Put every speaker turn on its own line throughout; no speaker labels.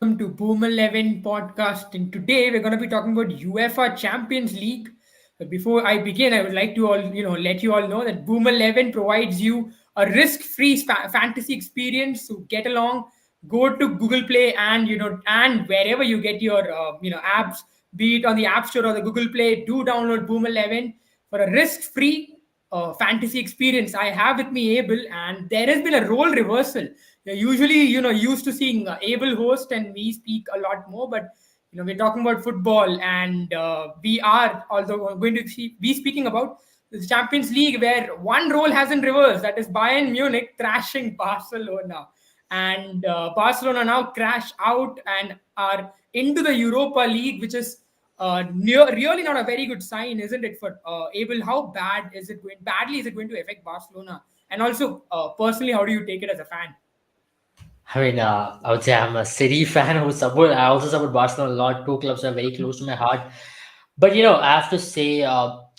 to Boom 11 podcast. And today we're going to be talking about UEFA Champions League. But before I begin, I would like to let you all know that Boom 11 provides you a risk-free fantasy experience. So get along, go to Google Play and wherever you get your apps, be it on the App Store or the Google Play, do download Boom 11 for a risk-free fantasy experience. I have with me Abel, and there has been a role reversal. You're usually, used to seeing Abel host and we speak a lot more, but we're talking about football, and we are also going to be speaking about the Champions League, where one role hasn't reversed. That is Bayern Munich thrashing Barcelona, and Barcelona now crash out and are into the Europa League, which is really not a very good sign, isn't it? For Abel, how badly is it going to affect Barcelona? And also, personally, how do you take it as a fan?
I would say I'm a City fan who support. I also support Barcelona a lot. Two clubs are very close to my heart. But I have to say,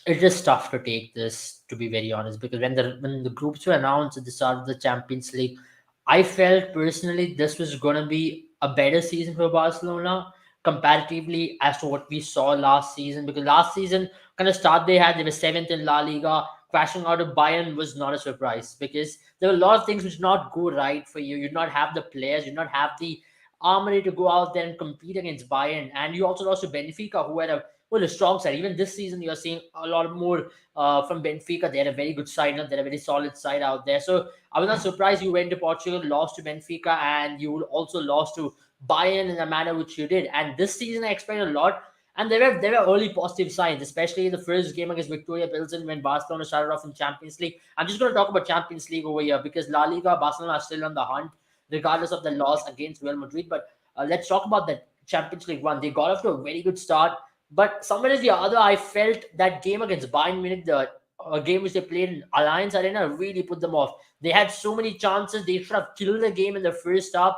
it's just tough to take this, to be very honest, because when the groups were announced at the start of the Champions League, I felt personally this was going to be a better season for Barcelona comparatively as to what we saw last season. Because last season, kind of start they were seventh in La Liga. Crashing out of Bayern was not a surprise because there were a lot of things which did not go right for you. You did not have the players, you did not have the armory to go out there and compete against Bayern, and you also lost to Benfica, who had a strong side. Even this season, you're seeing a lot more from Benfica. They had a very good side, they're a very solid side out there. So I was not surprised you went to Portugal, lost to Benfica, and you also lost to Bayern in the manner which you did. And this season, I expected a lot. And there were early positive signs, especially in the first game against Victoria Pilsen when Barcelona started off in Champions League. I'm just going to talk about Champions League over here because La Liga, Barcelona are still on the hunt, regardless of the loss against Real Madrid. But let's talk about the Champions League one. They got off to a very good start, but somewhere or the other, I felt that game against Bayern Munich, the game which they played in Alliance Arena, really put them off. They had so many chances. They should have killed the game in the first half.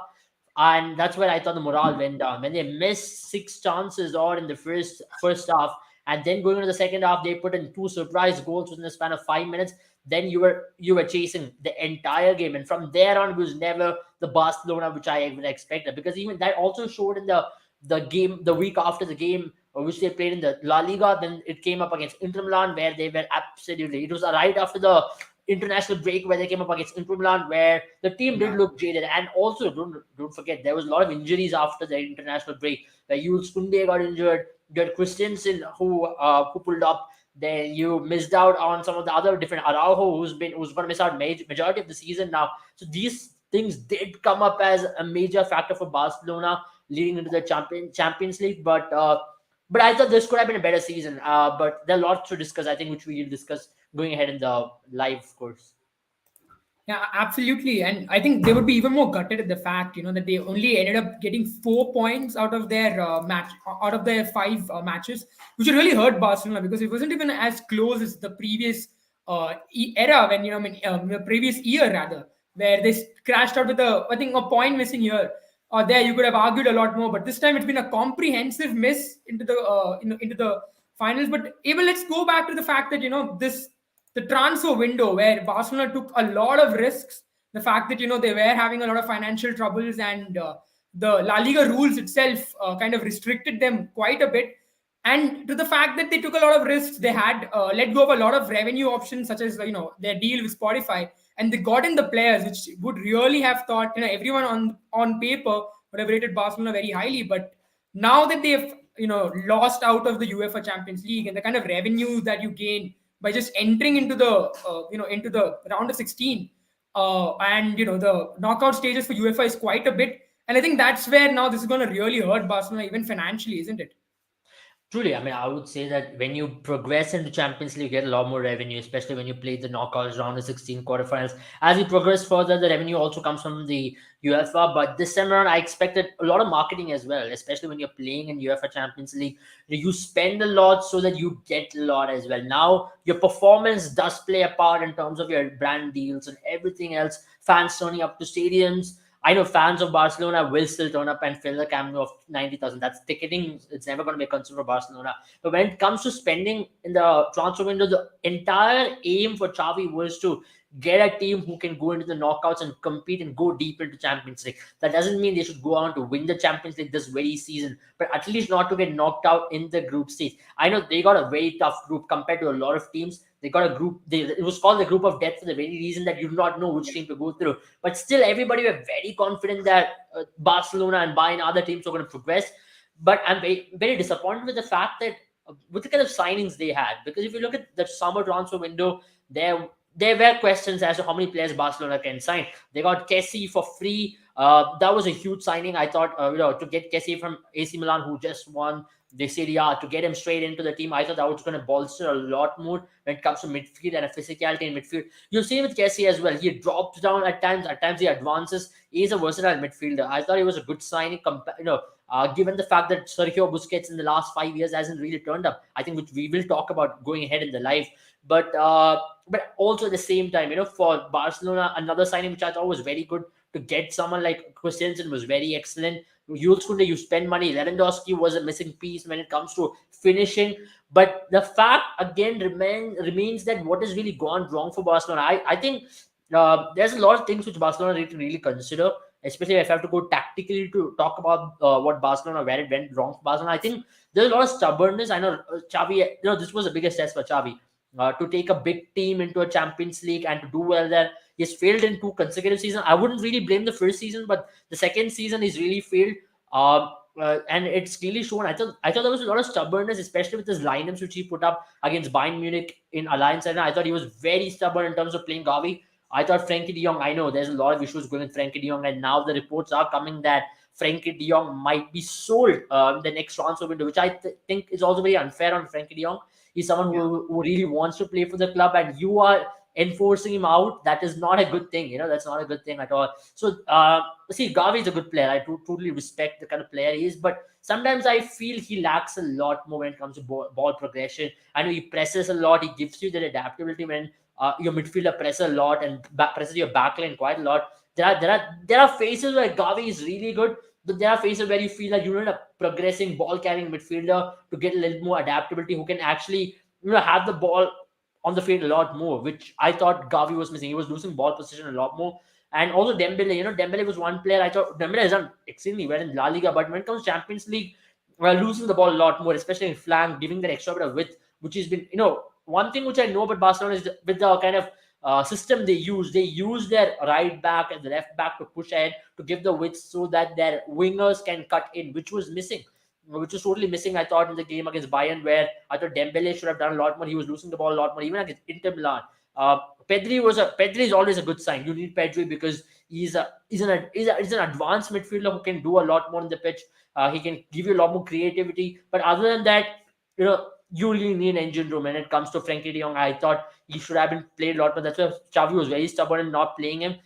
And that's where I thought the morale went down. When they missed six chances or in the first half, and then going into the second half, they put in two surprise goals within the span of 5 minutes. Then you were chasing the entire game, and from there on, it was never the Barcelona which I even expected. Because even that also showed in the game the week after the game which they played in the La Liga. Then it came up against Inter Milan, where they were absolutely. It was right after the international break where they came up against Inter Milan, where the team did look jaded. And also, don't forget, there was a lot of injuries after the international break. Where Jules Koundé got injured, you had Christensen who pulled up. Then you missed out on some of the other different Araujo, who's going to miss out majority of the season now. So these things did come up as a major factor for Barcelona leading into the Champions League. But I thought this could have been a better season. But there are lots to discuss, I think, which we will discuss going ahead in the live course.
Yeah, absolutely. And I think they would be even more gutted at the fact, that they only ended up getting 4 points out of their out of their five matches, which really hurt Barcelona because it wasn't even as close as the previous era when, the previous year rather, where they crashed out with I think, a point missing here. Or there, you could have argued a lot more, but this time it's been a comprehensive miss into the finals. But even let's go back to the fact that, the transfer window where Barcelona took a lot of risks. The fact that they were having a lot of financial troubles, and the La Liga rules itself kind of restricted them quite a bit. And to the fact that they took a lot of risks, they had let go of a lot of revenue options, such as their deal with Spotify, and they got in the players, which would really have thought everyone on paper would have rated Barcelona very highly. But now that they've lost out of the UEFA Champions League, and the kind of revenue that you gain by just entering into the into the round of 16, and the knockout stages for UEFA is quite a bit. And I think that's where now this is going to really hurt Barcelona even financially, isn't it?
Truly, I mean, I would say that when you progress into Champions League, you get a lot more revenue, especially when you play the knockouts round of 16 quarterfinals. As you progress further, the revenue also comes from the UEFA. But this time around, I expected a lot of marketing as well, especially when you're playing in UEFA Champions League. You spend a lot so that you get a lot as well. Now, your performance does play a part in terms of your brand deals and everything else. Fans turning up to stadiums. I know fans of Barcelona will still turn up and fill the Camp Nou of 90,000. That's ticketing. It's never going to be a concern for Barcelona. But when it comes to spending in the transfer window, the entire aim for Xavi was to get a team who can go into the knockouts and compete and go deep into Champions League. That doesn't mean they should go on to win the Champions League this very season, but at least not to get knocked out in the group stage. I know they got a very tough group compared to a lot of teams. They got a group. It was called the group of death for the very reason that you do not know which team to go through. But still, everybody were very confident that Barcelona and Bayern, other teams, were going to progress. But I'm very, very disappointed with the fact that with the kind of signings they had, because if you look at the summer transfer window, there were questions as to how many players Barcelona can sign. They got Kessie for free. That was a huge signing. I thought, to get Kessie from AC Milan, who just won the Serie A, to get him straight into the team, I thought that was going to bolster a lot more when it comes to midfield and a physicality in midfield. You'll see with Kessie as well. He drops down at times. At times he advances. He's a versatile midfielder. I thought he was a good signing. Given the fact that Sergio Busquets in the last 5 years hasn't really turned up, I think, which we will talk about going ahead in the live. But also at the same time, for Barcelona, another signing which I thought was very good, to get someone like Christensen was very excellent. Jules Kounde, you spend money. Lewandowski was a missing piece when it comes to finishing. But the fact again remains that what has really gone wrong for Barcelona. I think there's a lot of things which Barcelona need to really consider, especially if I have to go tactically to talk about what Barcelona, where it went wrong for Barcelona. I think there's a lot of stubbornness. I know Xavi, this was the biggest test for Xavi, to take a big team into a Champions League and to do well there. He's failed in 2 consecutive seasons. I wouldn't really blame the first season, but the second season he's really failed. And it's really shown. I thought there was a lot of stubbornness, especially with his lineups which he put up against Bayern Munich in Alliance Arena. I thought he was very stubborn in terms of playing Gavi. I thought Frankie de Jong, I know there's a lot of issues going with Frankie de Jong, and now the reports are coming that Frankie de Jong might be sold in the next transfer window, which I think is also very unfair on Frankie de Jong. He's someone who really wants to play for the club, and you are enforcing him out. That is not a good thing. That's not a good thing at all. So, see, Gavi is a good player. I totally respect the kind of player he is, but sometimes I feel he lacks a lot more when it comes to ball progression. I know he presses a lot. He gives you that adaptability when your midfielder presses a lot and presses your backline quite a lot. There are phases where Gavi is really good, but there are phases where you feel like you need a progressing ball carrying midfielder to get a little more adaptability, who can actually have the ball on the field a lot more, which I thought Gavi was missing. He was losing ball position a lot more. And also Dembele, Dembele was one player. I thought Dembele has done extremely well in La Liga, but when it comes to Champions League, losing the ball a lot more, especially in flank, giving that extra bit of width, which has been, one thing which I know about Barcelona is with the kind of system they use their right back and the left back to push ahead to give the width so that their wingers can cut in, which was totally missing, I thought, in the game against Bayern, where I thought Dembele should have done a lot more. He was losing the ball a lot more, even against Inter Milan. Pedri is always a good sign. You need Pedri because he's an advanced midfielder who can do a lot more on the pitch. He can give you a lot more creativity. But other than that, you really need an engine room. When it comes to Frankie de Jong, I thought he should have been played a lot more. That's why Xavi was very stubborn in not playing him.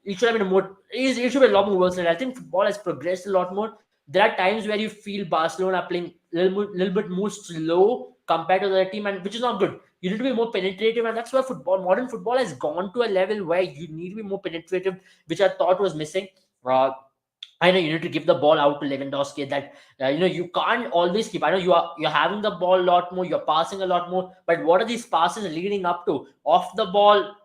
He should have been he should be a lot more versatile. I think football has progressed a lot more. There are times where you feel Barcelona playing little bit more slow compared to the team, and which is not good. You need to be more penetrative, and that's why modern football has gone to a level where you need to be more penetrative, which I thought was missing. I know you need to give the ball out to Lewandowski. That you can't always keep. I know you're having the ball a lot more. You're passing a lot more. But what are these passes leading up to? Off the ball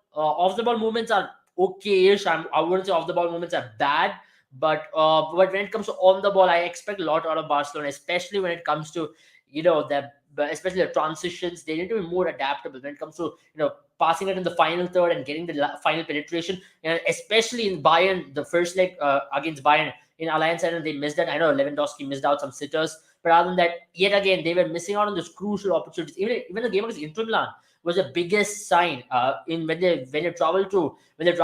movements are okay-ish. I wouldn't say off the ball movements are bad. But when it comes to on the ball, I expect a lot out of Barcelona, especially when it comes to especially the transitions. They need to be more adaptable when it comes to passing it in the final third and getting the final penetration. Especially in Bayern, the first leg against Bayern in Alliance Arena, they missed that. I know Lewandowski missed out some sitters, but other than that, yet again they were missing out on those crucial opportunities. Even the game against Inter Milan was the biggest sign in when they traveled to Milan,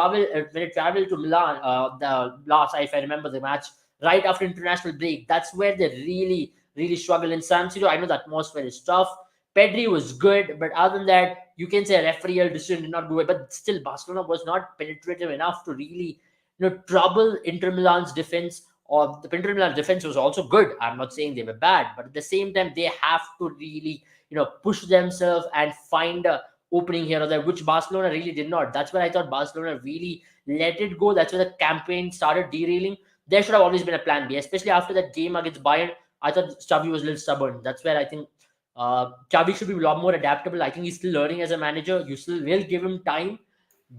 the last, if I remember the match, right after international break. That's where they really struggled in San Siro. I know the atmosphere is tough. Pedri was good, but other than that, you can say a refereeal decision did not go away. But still, Barcelona was not penetrative enough to really trouble Inter Milan's defense. Or the Inter Milan defense was also good. I'm not saying they were bad, but at the same time, they have to really push themselves and find a opening here or there, which Barcelona really did not. That's where I thought Barcelona really let it go. That's where the campaign started derailing. There should have always been a plan B, especially after that game against Bayern. I thought Xavi was a little stubborn. That's where I think Xavi should be a lot more adaptable. I think he's still learning as a manager. You still will give him time,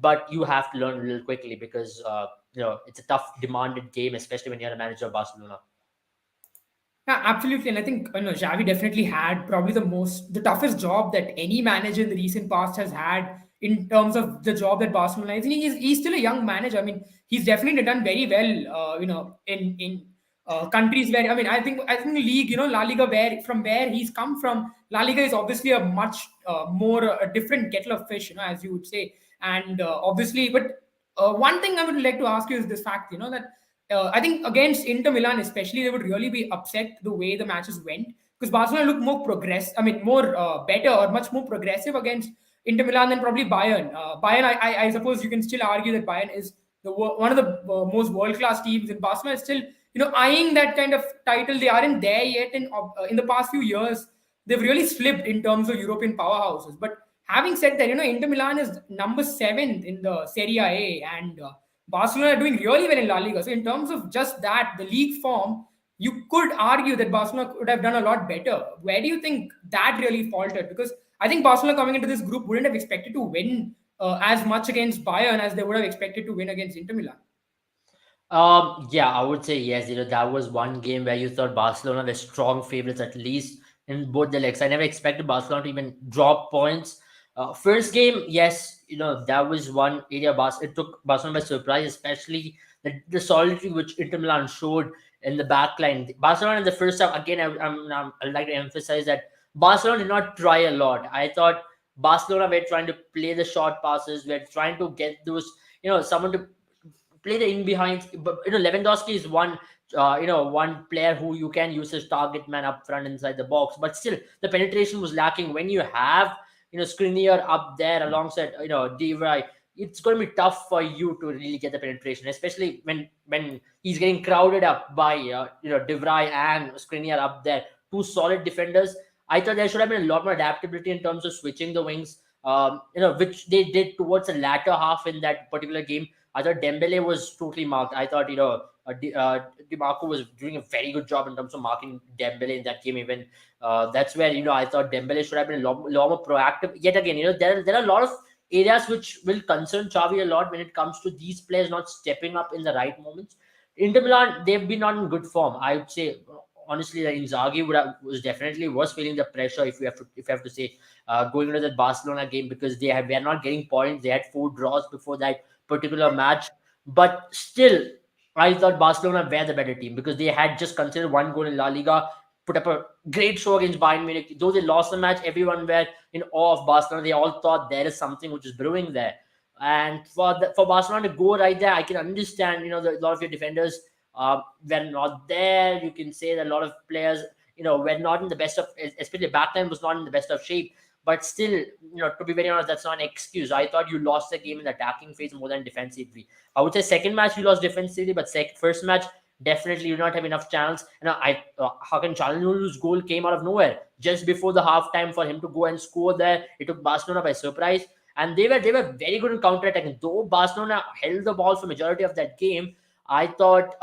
but you have to learn real quickly because it's a tough, demanded game, especially when you're a manager of Barcelona.
Yeah, absolutely. And I think Xavi definitely had probably the toughest job that any manager in the recent past has had in terms of the job that Barcelona is. And he's still a young manager. I mean, he's definitely done very well, in countries where, I mean, I think league, La Liga, where he's come from, La Liga is obviously a much more a different kettle of fish, as you would say. And obviously, but one thing I would like to ask you is this fact, that I think against Inter Milan, especially, they would really be upset the way the matches went because Barcelona looked more more better or much more progressive against Inter Milan than probably Bayern. Bayern, I suppose you can still argue that Bayern is one of the most world class teams, and Barcelona is still eyeing that kind of title. They aren't there yet. In the past few years, they've really slipped in terms of European powerhouses. But having said that, Inter Milan is number 7 in the Serie A, and Barcelona are doing really well in La Liga. So in terms of just that, the league form, you could argue that Barcelona could have done a lot better. Where do you think that really faltered? Because I think Barcelona coming into this group wouldn't have expected to win as much against Bayern as they would have expected to win against Inter Milan.
Yeah, I would say yes. That was one game where you thought Barcelona were strong favorites at least in both the legs. I never expected Barcelona to even drop points. First game, yes, that was one area. It took Barcelona by surprise, especially the solidity which Inter Milan showed in the back line. Barcelona in the first half, again, I'd like to emphasize that Barcelona did not try a lot. I thought Barcelona were trying to play the short passes, were trying to get those, someone to play the in behind. But Lewandowski is one player who you can use as target man up front inside the box. But still, the penetration was lacking. When you have Skriniar up there alongside De Vrij, it's going to be tough for you to really get the penetration, especially when he's getting crowded up by De Vrij and Skriniar up there, two solid defenders. I thought there should have been a lot more adaptability in terms of switching the wings, which they did towards the latter half in that particular game. I thought Dembele was totally marked. I thought Di Marco was doing a very good job in terms of marking Dembele in that game. Even that's where I thought Dembele should have been a lot more proactive. Yet again, there are a lot of areas which will concern Xavi a lot when it comes to these players not stepping up in the right moments. Inter Milan, they've been not in good form. I would say honestly that Inzaghi was feeling the pressure if you have to say going into that Barcelona game because were not getting points. They had 4 draws before that particular match. But still, I thought Barcelona were the better team because they had just considered 1 goal in La Liga, put up a great show against Bayern Munich. Though they lost the match, everyone were in awe of Barcelona. They all thought there is something which is brewing there. And for Barcelona to go right there, I can understand, a lot of your defenders were not there. You can say that a lot of players, were not in the best of, especially backline was not in the best of shape. But still, to be very honest, that's not an excuse. I thought you lost the game in the attacking phase more than defensively. I would say second match you lost defensively, but first match definitely you do not have enough chance. How can Çalhanoğlu's goal came out of nowhere just before the halftime for him to go and score there? It took Barcelona by surprise, and they were very good in counter attacking. Though Barcelona held the ball for majority of that game, I thought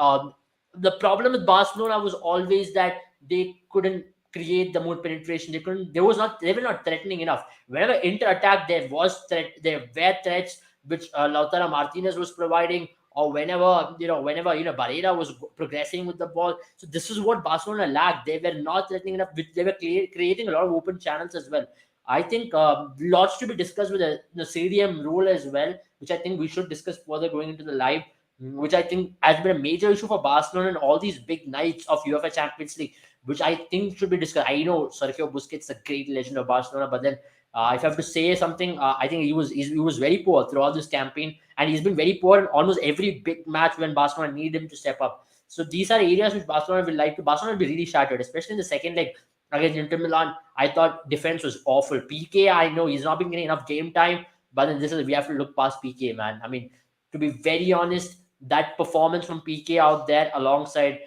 the problem with Barcelona was always that they couldn't create the more penetration. They were not threatening enough. Whenever Inter attacked, there were threats which Lautaro Martinez was providing, or whenever Barrera was progressing with the ball. So this is what Barcelona lacked. They were not threatening enough. They were creating a lot of open channels as well. I think lots to be discussed with the CDM rule as well, which I think we should discuss further going into the live, which I think has been a major issue for Barcelona and all these big nights of UEFA Champions League, which I think should be discussed. I know Sergio Busquets is a great legend of Barcelona, but then if I have to say something, I think he was very poor throughout this campaign, and he's been very poor in almost every big match when Barcelona need him to step up. So these are areas which Barcelona will like to. Barcelona will be really shattered, especially in the second leg against Inter Milan. I thought defense was awful. PK, I know he's not been getting enough game time, but then we have to look past PK, man. I mean, to be very honest, that performance from PK out there alongside,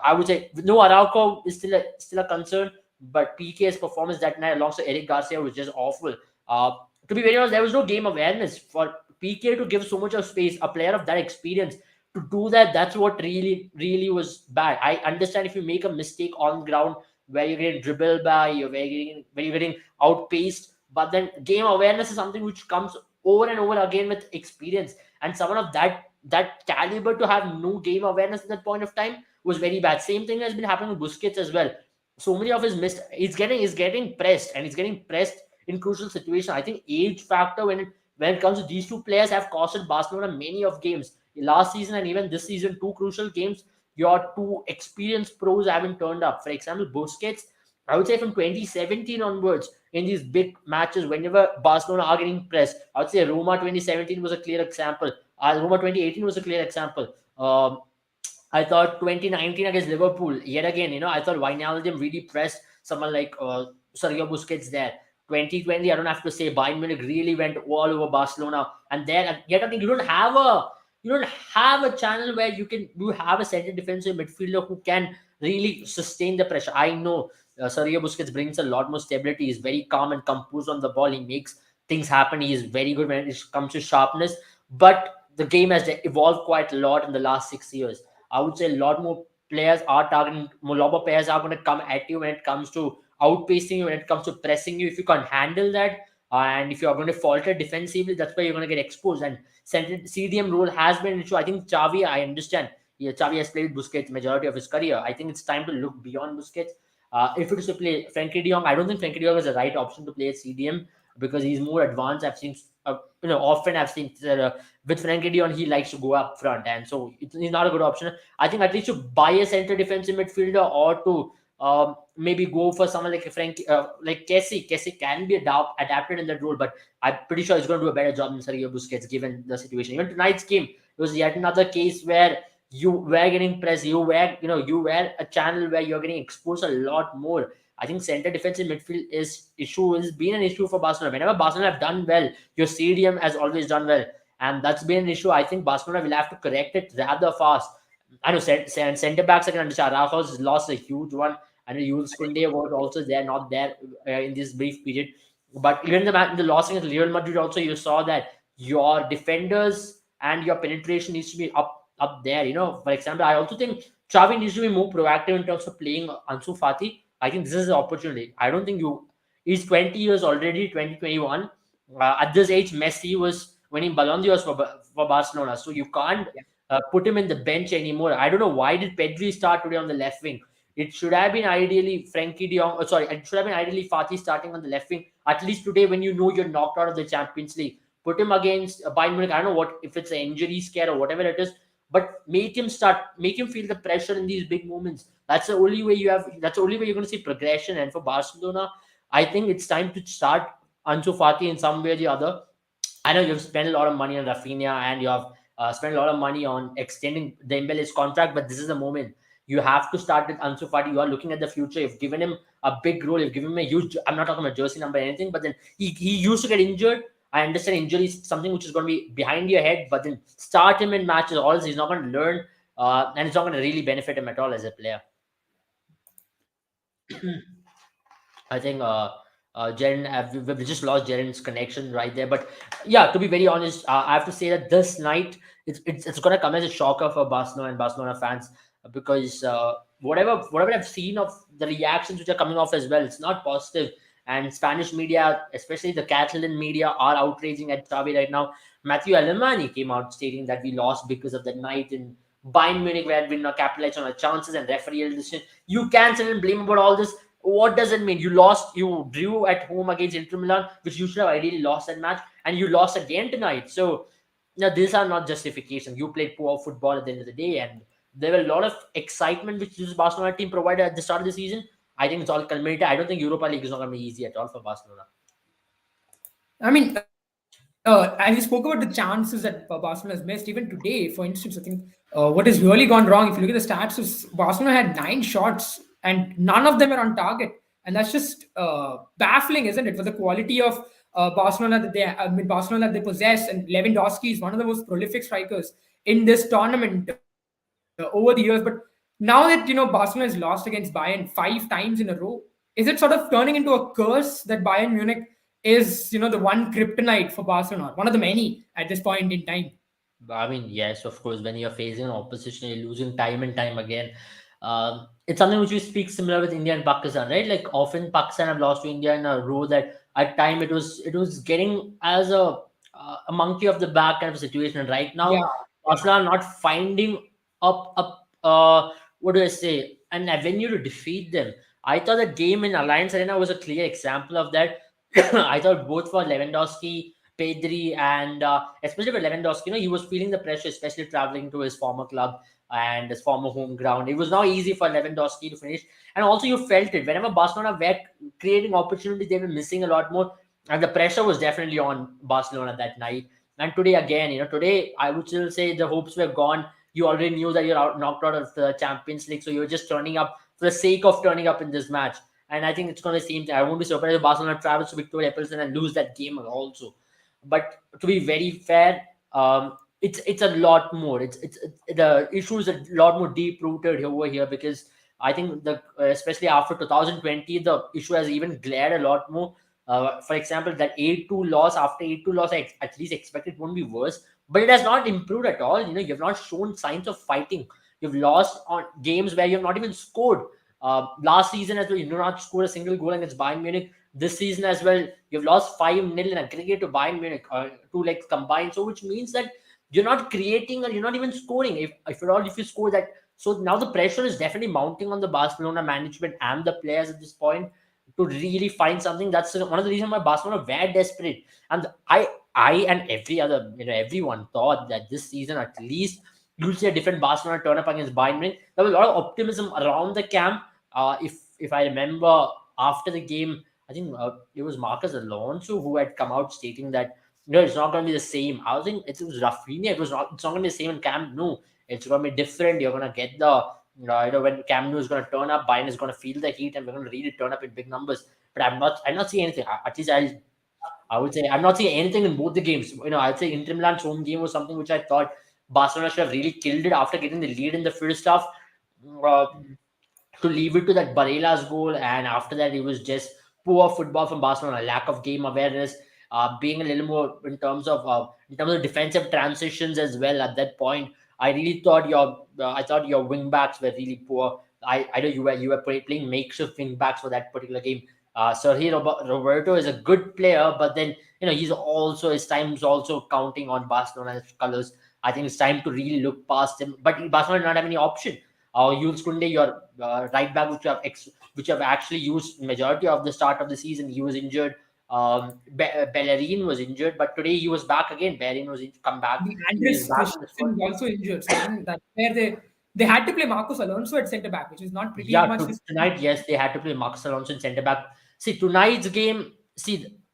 I would say, no, Araujo is still a concern, but PK's performance that night alongside Eric Garcia was just awful. To be very honest, there was no game awareness for PK to give so much of space. A player of that experience to do that, that's what really, really was bad. I understand if you make a mistake on ground where you're getting dribbled by, where you're getting outpaced, but then game awareness is something which comes over and over again with experience. And someone of that caliber to have no game awareness at that point of time was very bad. Same thing has been happening with Busquets as well. So many of his missed. He's getting pressed, and he's getting pressed in crucial situations. I think age factor when it comes to these two players have costed Barcelona many of games last season and even this season. Two crucial games. Your two experienced pros haven't turned up. For example, Busquets, I would say from 2017 onwards, in these big matches, whenever Barcelona are getting pressed, I would say Roma 2017 was a clear example. Roma 2018 was a clear example. I thought 2019 against Liverpool, yet again, I thought Wijnaldum really pressed someone like Sergio Busquets there. 2020, I don't have to say, Bayern Munich really went all over Barcelona, and there, yet again, you don't have a channel where you have a center defensive midfielder who can really sustain the pressure. I know Sergio Busquets brings a lot more stability. He's very calm and composed on the ball. He makes things happen. He is very good when it comes to sharpness. But the game has evolved quite a lot in the last 6 years. I would say a lot more players are targeting, more lot more players are going to come at you when it comes to outpacing you, when it comes to pressing you. If you can't handle that, and if you are going to falter defensively, that's where you're going to get exposed. And CDM role has been an issue. I think Xavi, I understand. Yeah, Xavi has played Busquets majority of his career. I think it's time to look beyond Busquets. If it is to play Frankie De Jong, I don't think Frankie De Jong is the right option to play at CDM because he's more advanced. I've seen, often I've seen with Frankie De Jong, he likes to go up front, and so he's not a good option. I think at least to buy a center defensive midfielder or to maybe go for someone like Frank, like Kessie. Kessie can be adapted in that role, but I'm pretty sure he's going to do a better job than Sergio Busquets given the situation. Even tonight's game, it was yet another case where you were getting pressed. You were a channel where you're getting exposed a lot more. I think center defensive midfield is been an issue for Barcelona. Whenever Barcelona have done well, your stadium has always done well, and that's been an issue. I think Barcelona will have to correct it rather fast. I know center backs, I can understand. Araujo's has lost a huge one. I know Jules Koundé was also there, not there in this brief period. But even the loss against Real Madrid, also you saw that your defenders and your penetration needs to be up there. For example, I also think Xavi needs to be more proactive in terms of playing Ansu Fati. I think this is the opportunity. I don't think he's 20 years already, 2021. At this age, Messi was winning Ballon d'Or for Barcelona. So you can't put him in the bench anymore. I don't know why did Pedri start today on the left wing. It should have been ideally Frankie De Jong. Sorry, it should have been ideally Fati starting on the left wing. At least today, when you know you're knocked out of the Champions League, put him against Bayern Munich. I don't know what if it's an injury scare or whatever it is, but make him feel the pressure in these big moments. That's the only way you have. That's the only way you're going to see progression. And for Barcelona, I think it's time to start Ansu Fati in some way or the other. I know you've spent a lot of money on Rafinha and you have spent a lot of money on extending Dembele's contract, but this is the moment. You have to start with Ansu Fati. You are looking at the future. You've given him a big role. You've given him a huge. I'm not talking about jersey number or anything, but then he used to get injured. I understand injury is something which is going to be behind your head, but then start him in matches. All he's not going to learn, and it's not going to really benefit him at all as a player. I think Jaren, we just lost Jaren's connection right there. But yeah, to be very honest, I have to say that this night it's going to come as a shocker for Barcelona and Barcelona fans because whatever I've seen of the reactions which are coming off as well, it's not positive. And Spanish media, especially the Catalan media, are outraging at Xavi right now. Matthew Alemany came out stating that we lost because of the night in Bayern Munich where we did not capitalize on our chances and refereeal decision. You can sit and blame about all this. What does it mean? You drew at home against Inter Milan, which you should have ideally lost that match, and you lost again tonight. So, these are not justifications. You played poor football at the end of the day, and there were a lot of excitement which this Barcelona team provided at the start of the season. I think it's all culminated. I don't think Europa League is not going to be easy at all for Barcelona.
I mean, as you spoke about the chances that Barcelona has missed, even today, for instance, I think what has really gone wrong, if you look at the stats, is Barcelona had 9 shots and none of them are on target. And that's just baffling, isn't it? For the quality of Barcelona that they possess, and Lewandowski is one of the most prolific strikers in this tournament over the years. But now that Barcelona has lost against Bayern 5 times in a row, is it sort of turning into a curse that Bayern Munich is the one kryptonite for Barcelona, one of the many at this point in time?
I mean, yes, of course, when you're facing an opposition, you're losing time and time again. It's something which we speak similar with India and Pakistan, right? Like often Pakistan have lost to India in a row that at time it was getting as a a monkey of the back kind of situation. And right
Yeah,
now,
yeah,
Barcelona are not finding up what do I say, an avenue to defeat them. I thought the game in Alliance Arena was a clear example of that. I thought both for Lewandowski, Pedri, and especially for Lewandowski, he was feeling the pressure, especially traveling to his former club and his former home ground. It was not easy for Lewandowski to finish, and also you felt it whenever Barcelona were creating opportunities, they were missing a lot more, and the pressure was definitely on Barcelona that night. And today again, today I would still say the hopes were gone. You already knew that you're knocked out of the Champions League, so you're just turning up for the sake of turning up in this match. And I think it's going to seem. I won't be surprised if Barcelona travels to Victoria Pilsen and lose that game also. But to be very fair, it's a lot more. It's the issue is a lot more deep rooted over here, because I think the especially after 2020, the issue has even glared a lot more. For example, that 8-2 loss, after 8-2 loss, I at least expected it won't be worse, but it has not improved at all. You've not shown signs of fighting. You've lost on games where you've not even scored. Last season as well, you did not score a single goal against Bayern Munich. This season as well, you've lost 5-0 in aggregate to Bayern Munich, two legs combined. So, which means that you're not creating or you're not even scoring. If at all, if you score that, so now the pressure is definitely mounting on the Barcelona management and the players at this point to really find something. That's one of the reasons why Barcelona were desperate. And I and every other, everyone thought that this season at least you'll see a different Barcelona turn up against Bayern Munich. There was a lot of optimism around the camp. If I remember after the game, I think it was Marcus Alonso who had come out stating that it's not going to be the same. I think it was Rafinha. It's not going to be the same in Camp Nou. It's going to be different. You're going to get the when Camp Nou is going to turn up, Bayern is going to feel the heat, and we're going to really turn up in big numbers. But I'm not seeing anything. At least I would say I'm not seeing anything in both the games. I'd say Inter Milan's home game was something which I thought Barcelona should have really killed it after getting the lead in the first half. Uh, to leave it to that Barela's goal, and after that, it was just poor football from Barcelona, lack of game awareness, being a little more in terms of defensive transitions as well. At that point, I thought your wing backs were really poor. I know you were playing makeshift wing backs for that particular game. Sergio Roberto is a good player, but then his time's also counting on Barcelona's colors. I think it's time to really look past him. But Barcelona did not have any option. Jules Kunde, your right back, which have actually used majority of the start of the season, he was injured. Bellerin was injured, but today he was back again. Bellerin was come back.
the
He is
Andres
back in the squad.
Christensen was also injured, so I think that's where they had to play Marcos Alonso at centre back, which is not pretty
Yeah,
much the same.
tonight, yes, they had to play Marcus Alonso in centre back. See, tonight's game,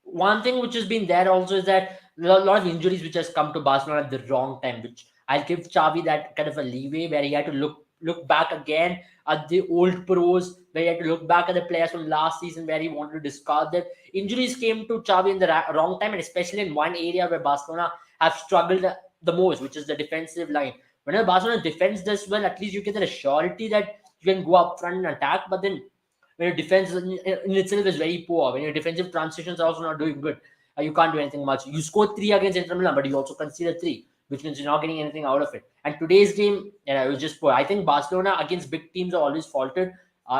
one thing which has been there also is that a lot of injuries which has come to Barcelona at the wrong time, which I'll give Xavi that kind of a leeway where he had to look back again at the old pros, where he had to look back at the players from last season where he wanted to discard them. Injuries came to Xavi in the wrong time, and especially in one area where Barcelona have struggled the most, which is the defensive line. Whenever Barcelona defends this well, at least you get the surety that you can go up front and attack. But then when your defense in itself is very poor, when your defensive transitions are also not doing good, you can't do anything much. You scored three against Inter Milan, but you also conceded three, which means you're not getting anything out of it. And today's game, it was just poor. I think Barcelona against big teams are always faltered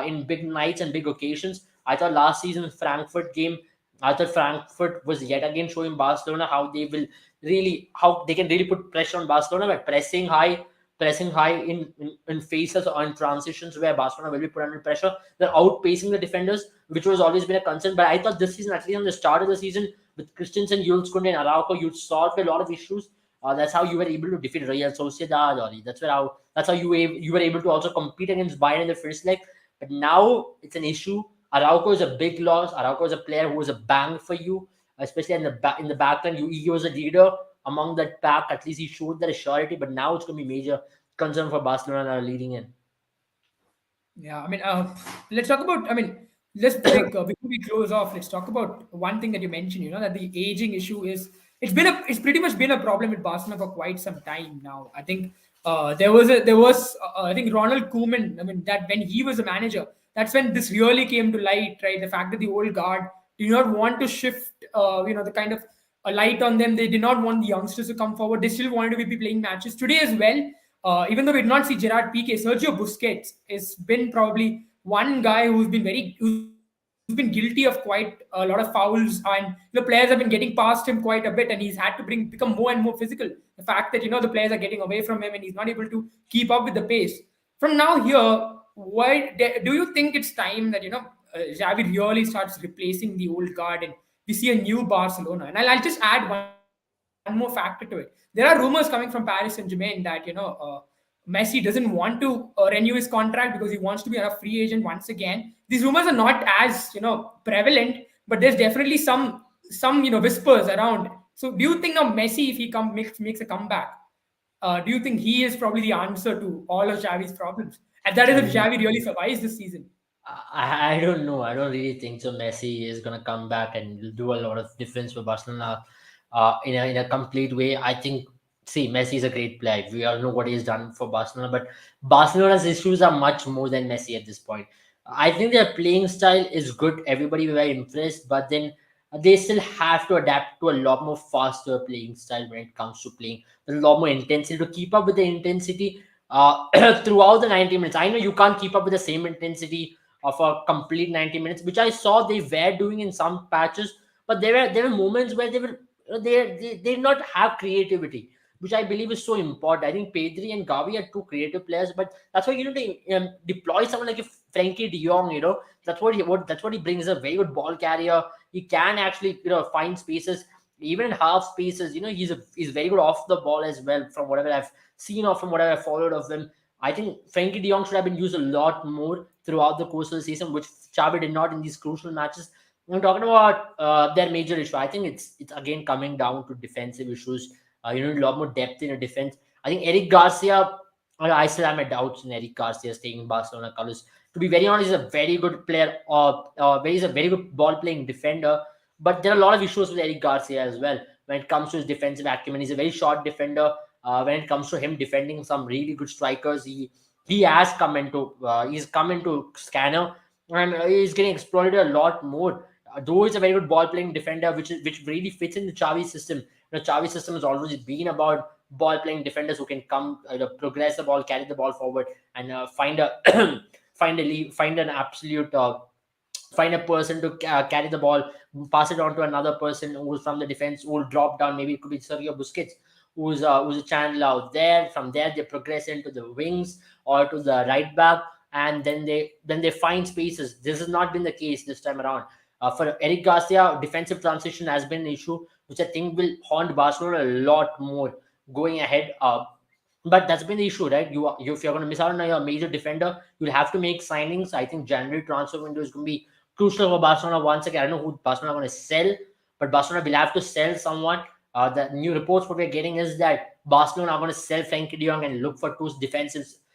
in big nights and big occasions. I thought last season Frankfurt game, I thought Frankfurt was yet again showing Barcelona how they can really put pressure on Barcelona by pressing high in phases or in transitions where Barcelona will be put under pressure. They're outpacing the defenders, which was always been a concern. But I thought this season, at least on the start of the season, with Christensen, Jules Koundé, and Araujo, you solved a lot of issues. That's how you were able to defeat Real Sociedad. Or that's how you were able to also compete against Bayern in the first leg. But now it's an issue. Araujo is a big loss. Araujo is a player who was a bang for you, especially in the back line. He was a leader among that pack. At least he showed that surety. But now it's going to be major concern for Barcelona leading in.
Yeah, I mean, let's talk about. I mean, let's like before we close off, let's talk about one thing that you mentioned. That the aging issue it's pretty much been a problem with Barcelona for quite some time now. I think I think Ronald Koeman. I mean, that when he was a manager, that's when this really came to light, right? The fact that the old guard did not want to shift, the kind of a light on them. They did not want the youngsters to come forward. They still wanted to be playing matches today as well. Even though we did not see Gerard Piqué, Sergio Busquets has been probably one guy who's been very who's been guilty of quite a lot of fouls, and players have been getting past him quite a bit, and he's had to become more and more physical. The fact that the players are getting away from him, and he's not able to keep up with the pace. From now here, why do you think it's time that Xavi really starts replacing the old guard and we see a new Barcelona? And I'll just add one more factor to it. There are rumors coming from Paris Saint-Germain that Messi doesn't want to renew his contract because he wants to be a free agent once again. These rumors are not as prevalent, but there's definitely some whispers around. So do you think now Messi, if he makes a comeback, do you think he is probably the answer to all of Xavi's problems? And that is if
Um,
Xavi really survives this season.
I don't know. I don't really think so. Messi is gonna come back and do a lot of difference for Barcelona, in a complete way. I think. See, Messi is a great player. We all know what he's done for Barcelona, but Barcelona's issues are much more than Messi at this point. I think their playing style is good. Everybody was very impressed, but then they still have to adapt to a lot more faster playing style when it comes to playing. There's a lot more intensity to keep up with the intensity throughout the 90 minutes. I know you can't keep up with the same intensity of a complete 90 minutes, which I saw they were doing in some patches, but there were moments where they did not have creativity, which I believe is so important. I think Pedri and Gavi are two creative players, but that's why they deploy someone like Frankie De Jong. That's what he brings. A very good ball carrier. He can actually find spaces, even in half spaces. He's very good off the ball as well. From whatever I've seen or from whatever I've followed of him, I think Frankie De Jong should have been used a lot more throughout the course of the season, which Xavi did not in these crucial matches. I'm talking about their major issue. I think it's again coming down to defensive issues. You need a lot more depth in a defense. I think Eric Garcia. I still have my doubts in Eric Garcia staying in Barcelona colors. To be very honest, he's a very good player. He's a very good ball playing defender. But there are a lot of issues with Eric Garcia as well when it comes to his defensive acumen. He's a very short defender. When it comes to him defending some really good strikers, he has come into scanner, and he's getting exploited a lot more. Though he's a very good ball playing defender, which really fits in the Xavi system. Xavi system has always been about ball playing defenders who can come, progress the ball, carry the ball forward, and find a find an absolute find a person to carry the ball, pass it on to another person who's from the defense, who will drop down. Maybe it could be Sergio Busquets, who's a channel out there. From there, they progress into the wings or to the right back, and then they find spaces. This has not been the case this time around. For Eric Garcia, defensive transition has been an issue, which I think will haunt Barcelona a lot more going ahead. But that's been the issue, right? If you're going to miss out on your major defender, you'll have to make signings. I think January transfer window is going to be crucial for Barcelona once again. I don't know who Barcelona are going to sell, but Barcelona will have to sell someone. The new reports what we're getting is that Barcelona are going to sell Frankie De Jong and look for two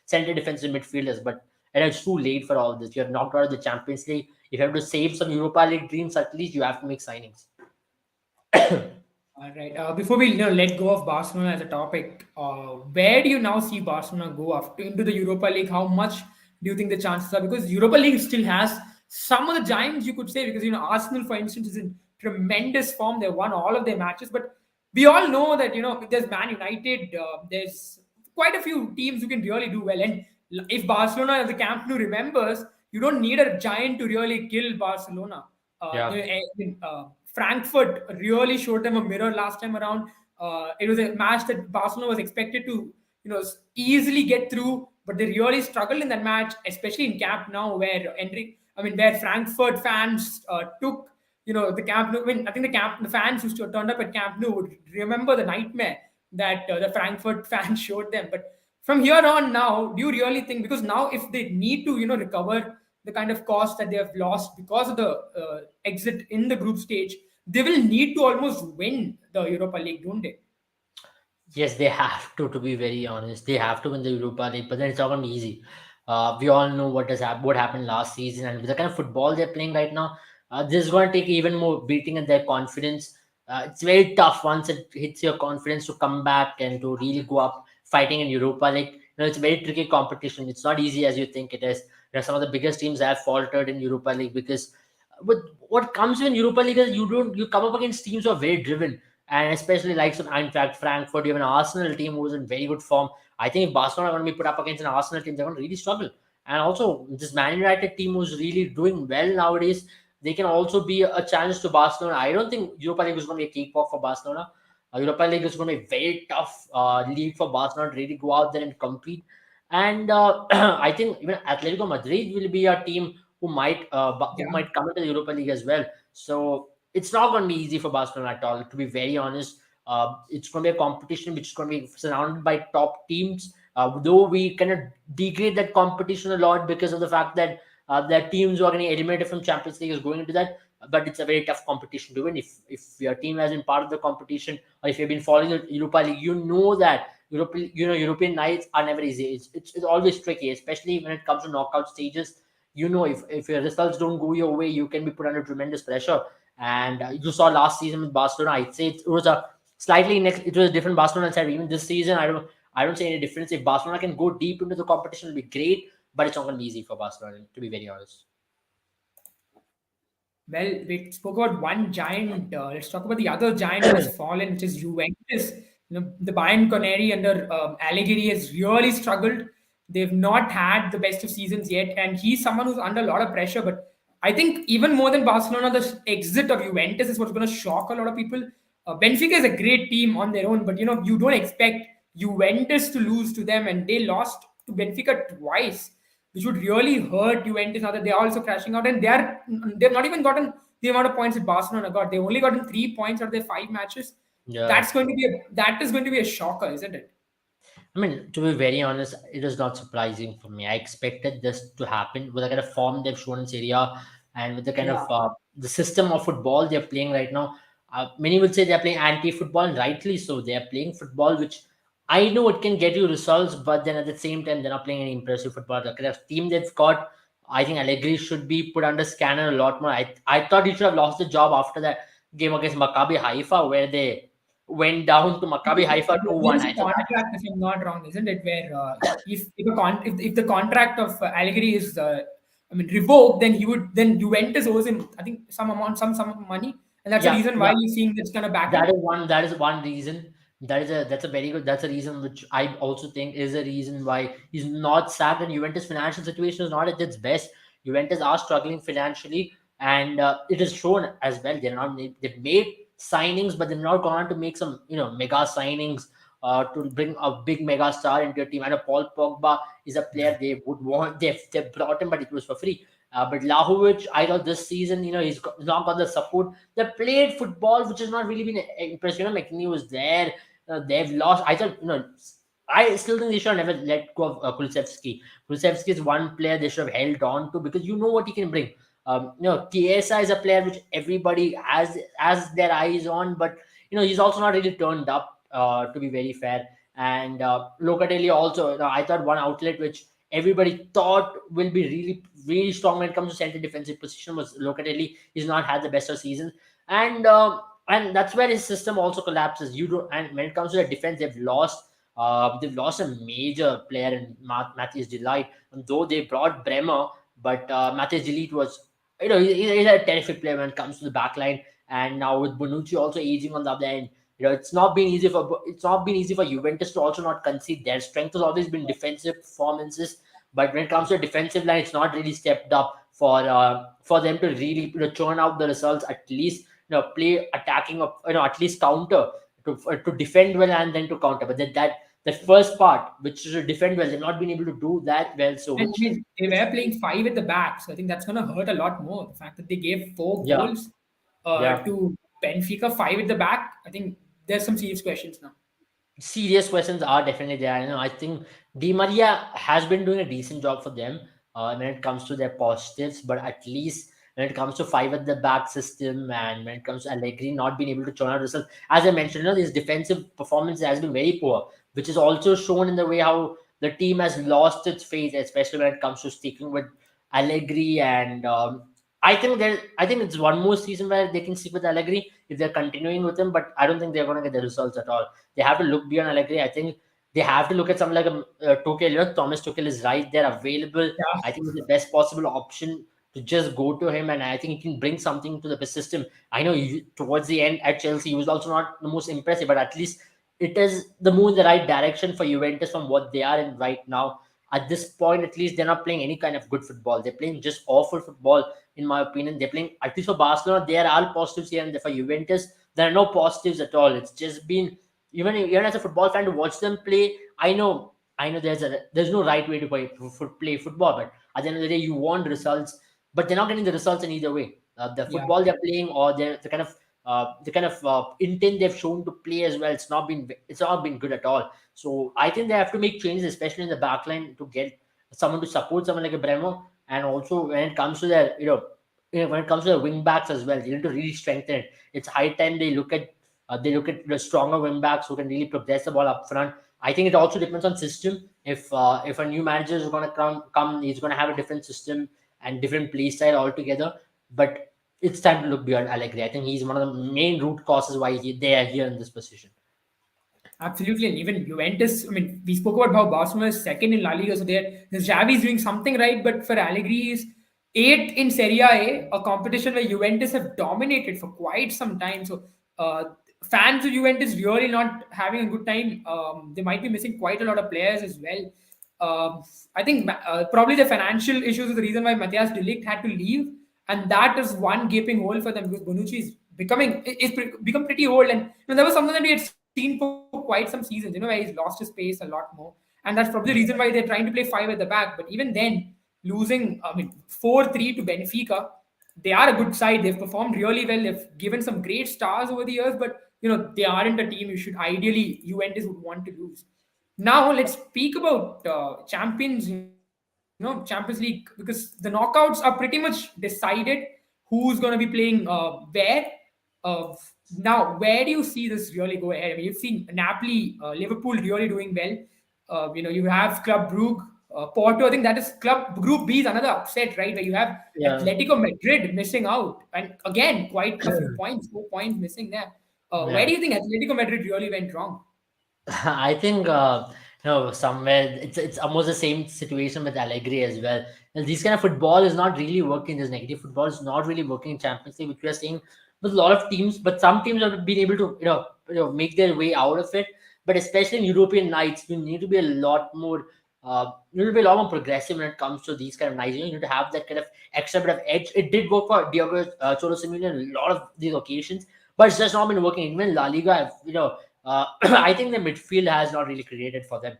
center defensive midfielders. But it's too late for all this. You have knocked out of the Champions League. If you have to save some Europa League dreams, at least you have to make signings.
All right. Before we let go of Barcelona as a topic, where do you now see Barcelona go after into the Europa League? How much do you think the chances are? Because Europa League still has some of the giants, you could say, because Arsenal, for instance, is in tremendous form. They won all of their matches, but we all know that there's Man United. There's quite a few teams who can really do well, and if Barcelona, the Camp Nou remembers, you don't need a giant to really kill Barcelona.
Yeah.
Frankfurt really showed them a mirror last time around. It was a match that Barcelona was expected to, easily get through, but they really struggled in that match, especially in Camp Nou, where Frankfurt fans took, the Camp Nou. I mean, I think the fans who turned up at Camp Nou would remember the nightmare that the Frankfurt fans showed them. But from here on now, do you really think, because now if they need to, recover the kind of cost that they have lost because of the exit in the group stage, they will need to almost win the Europa League, don't they?
Yes, they have to. To be very honest, they have to win the Europa League, but then it's not going to be easy. We all know what happened last season, and with the kind of football they're playing right now, this is going to take even more beating at their confidence. It's very tough once it hits your confidence to come back and to really go up fighting in Europa League. It's a very tricky competition. It's not easy as you think it is. Some of the biggest teams have faltered in Europa League because with what comes in Europa League is you come up against teams who are very driven, and especially likes of, in fact, Frankfurt, even an Arsenal team who's in very good form. I think if Barcelona are going to be put up against an Arsenal team, they're going to really struggle. And also this Man United team who's really doing well nowadays. they can also be a challenge to Barcelona. I don't think Europa League is going to be a cakewalk for Barcelona. Europa League is going to be a very tough league for Barcelona to really go out there and compete. And I think even Atletico Madrid will be a team who
Yeah.
might come into the Europa League as well. So it's not going to be easy for Barcelona at all. To be very honest, it's going to be a competition which is going to be surrounded by top teams. Though we cannot degrade that competition a lot because of the fact that the teams who are getting eliminated from Champions League is going into that. But it's a very tough competition to win. If your team has been part of the competition, or if you've been following the Europa League, you know that European nights are never easy. It's always tricky, especially when it comes to knockout stages. If your results don't go your way, you can be put under tremendous pressure. And you saw last season with Barcelona. I'd say it was a slightly next. It was a different Barcelona side. Even this season, I don't see any difference. If Barcelona can go deep into the competition, it'll be great. But it's not going to be easy for Barcelona, to be very honest.
Well, we spoke about one giant. Let's talk about the other giant that has fallen, which is Juventus. The Bayern Coneri under Allegri has really struggled. They've not had the best of seasons yet, and he's someone who's under a lot of pressure. But I think even more than Barcelona, the exit of Juventus is what's going to shock a lot of people. Benfica is a great team on their own, but you don't expect Juventus to lose to them, and they lost to Benfica twice, which would really hurt Juventus now that they are also crashing out, and they've not even gotten the amount of points that Barcelona got. They've only gotten 3 points out of their 5 matches.
Yeah.
That is going to be a shocker, isn't it?
I mean, to be very honest, it is not surprising for me. I expected this to happen with the kind of form they've shown in Serie A and with the kind of
Yeah.
the system of football they're playing right now. Many will say they're playing anti-football, and rightly so. They are playing football, which I know it can get you results, but then at the same time, they're not playing any impressive football. The kind of team they've got, I think Allegri should be put under scanner a lot more. I thought he should have lost the job after that game against Maccabi Haifa, where they went down to Maccabi Haifa
There
2-1.
is
I
a
thought
contract, if I'm not wrong, isn't it? Where if the contract of Allegri is revoked, then Juventus owes him, I think, some amount, some money, and that's the
yeah,
reason why
yeah.
you're seeing this kind of battle.
That is one reason. That's a very good, that's a reason which I also think is a reason why he's not sacked, and Juventus financial situation is not at its best. Juventus are struggling financially, and it is shown as well. They've made signings, but they're not gone on to make some mega signings to bring a big mega star into your team. I know Paul Pogba is a player they would want. They brought him, but it was for free. But Lahovic, I thought this season, not got the support. They played football, which has not really been impressive. McNeil was there. They've lost. I thought, I still think they should have never let go of Kulusevski. Kulusevski is one player they should have held on to because you know what he can bring. Chiesa is a player which everybody has their eyes on, but he's also not really turned up. To be very fair, and Locatelli also. I thought one outlet which everybody thought will be really, really strong when it comes to center defensive position was Locatelli. He's not had the best of seasons, and that's where his system also collapses. You don't, and when it comes to the defense, they've lost a major player in Matthias Delight. And though they brought Bremer, but Matthias Delight was, he's a terrific player when it comes to the back line. And now with Bonucci also aging on the other end, it's not been easy for Juventus to also not concede. Their strength has always been defensive performances, but when it comes to a defensive line, it's not really stepped up for them to really churn out the results. At least play attacking, at least counter to defend well and then to counter. But that the first part, which is to defend well, they've not been able to do that well. So
And I
which,
mean, they
which
were playing five at the back, so I think that's going to hurt a lot more. The fact that they gave four
yeah,
goals
yeah.
to Benfica, five at the back, I think there's some serious questions now.
Serious questions are definitely there. I think Di Maria has been doing a decent job for them when it comes to their positives, but at least when it comes to five at the back system and when it comes to Allegri not being able to churn out results, as I mentioned, his defensive performance has been very poor, which is also shown in the way how the team has lost its faith, especially when it comes to sticking with Allegri. And I think it's one more season where they can stick with Allegri if they're continuing with him, but I don't think they're going to get the results at all. They have to look beyond Allegri. I think they have to look at something like Tuchel. Thomas Tuchel is right there, available.
Yeah.
I think it's the best possible option to just go to him, and I think he can bring something to the system. I know towards the end at Chelsea, he was also not the most impressive, but at least it is the move in the right direction for Juventus from what they are in right now. At this point, at least, they're not playing any kind of good football. They're playing just awful football, in my opinion. They're playing, at least for Barcelona, there are all positives here, and for Juventus, there are no positives at all. It's just been, even as a football fan, to watch them play. I know there's no right way to play football, but at the end of the day, you want results, but they're not getting the results in either way. The
Yeah.
football they're playing, or the kind of intent they've shown to play as well, it's not been good at all. So I think they have to make changes, especially in the back line, to get someone to support someone like a Bremo. And also when it comes to when it comes to the wing backs as well, they need to really strengthen it. It's high time they look at the stronger wing backs who can really progress the ball up front. I think it also depends on system. If a new manager is going to come, he's going to have a different system and different play style altogether. But it's time to look beyond Allegri. I think he's one of the main root causes why they are here in this position.
Absolutely, and even Juventus. I mean, we spoke about how Barcelona is second in La Liga, so Xavi is doing something right. But for Allegri, is eighth in Serie A competition where Juventus have dominated for quite some time. So uh, fans of Juventus really not having a good time. They might be missing quite a lot of players as well. I think probably the financial issues is the reason why Matthias de Ligt had to leave, and that is one gaping hole for them because Bonucci become pretty old, and that was something that we had seen for quite some seasons. Where he's lost his pace a lot more, and that's probably the reason why they're trying to play five at the back. But even then, losing 4-3 to Benfica, they are a good side. They've performed really well. They've given some great stars over the years, but they aren't a team you should ideally Juventus would want to lose. Now let's speak about Champions League because the knockouts are pretty much decided who's going to be playing where. Uh, Now, where do you see this really go ahead? I mean, you've seen Napoli, Liverpool really doing well. You have Club Brugge, Porto. I think that is Club Group B is another upset, right? Where you have
Yeah.
Atletico Madrid missing out, and again, quite a few points, 4 points missing there. Where
Yeah.
do you think Atletico Madrid really went wrong?
I think somewhere it's almost the same situation with Allegri as well. And this kind of football is not really working. This negative football is not really working in Champions League, which we are seeing with a lot of teams. But some teams have been able to make their way out of it. But especially in European nights, you need to be a lot more. You need to be a lot more progressive when it comes to these kind of nights. You need to have that kind of extra bit of edge. It did work for Diogo Cholo Simeone on a lot of these occasions, but it's just not been working. Even La Liga, I think the midfield has not really created for them.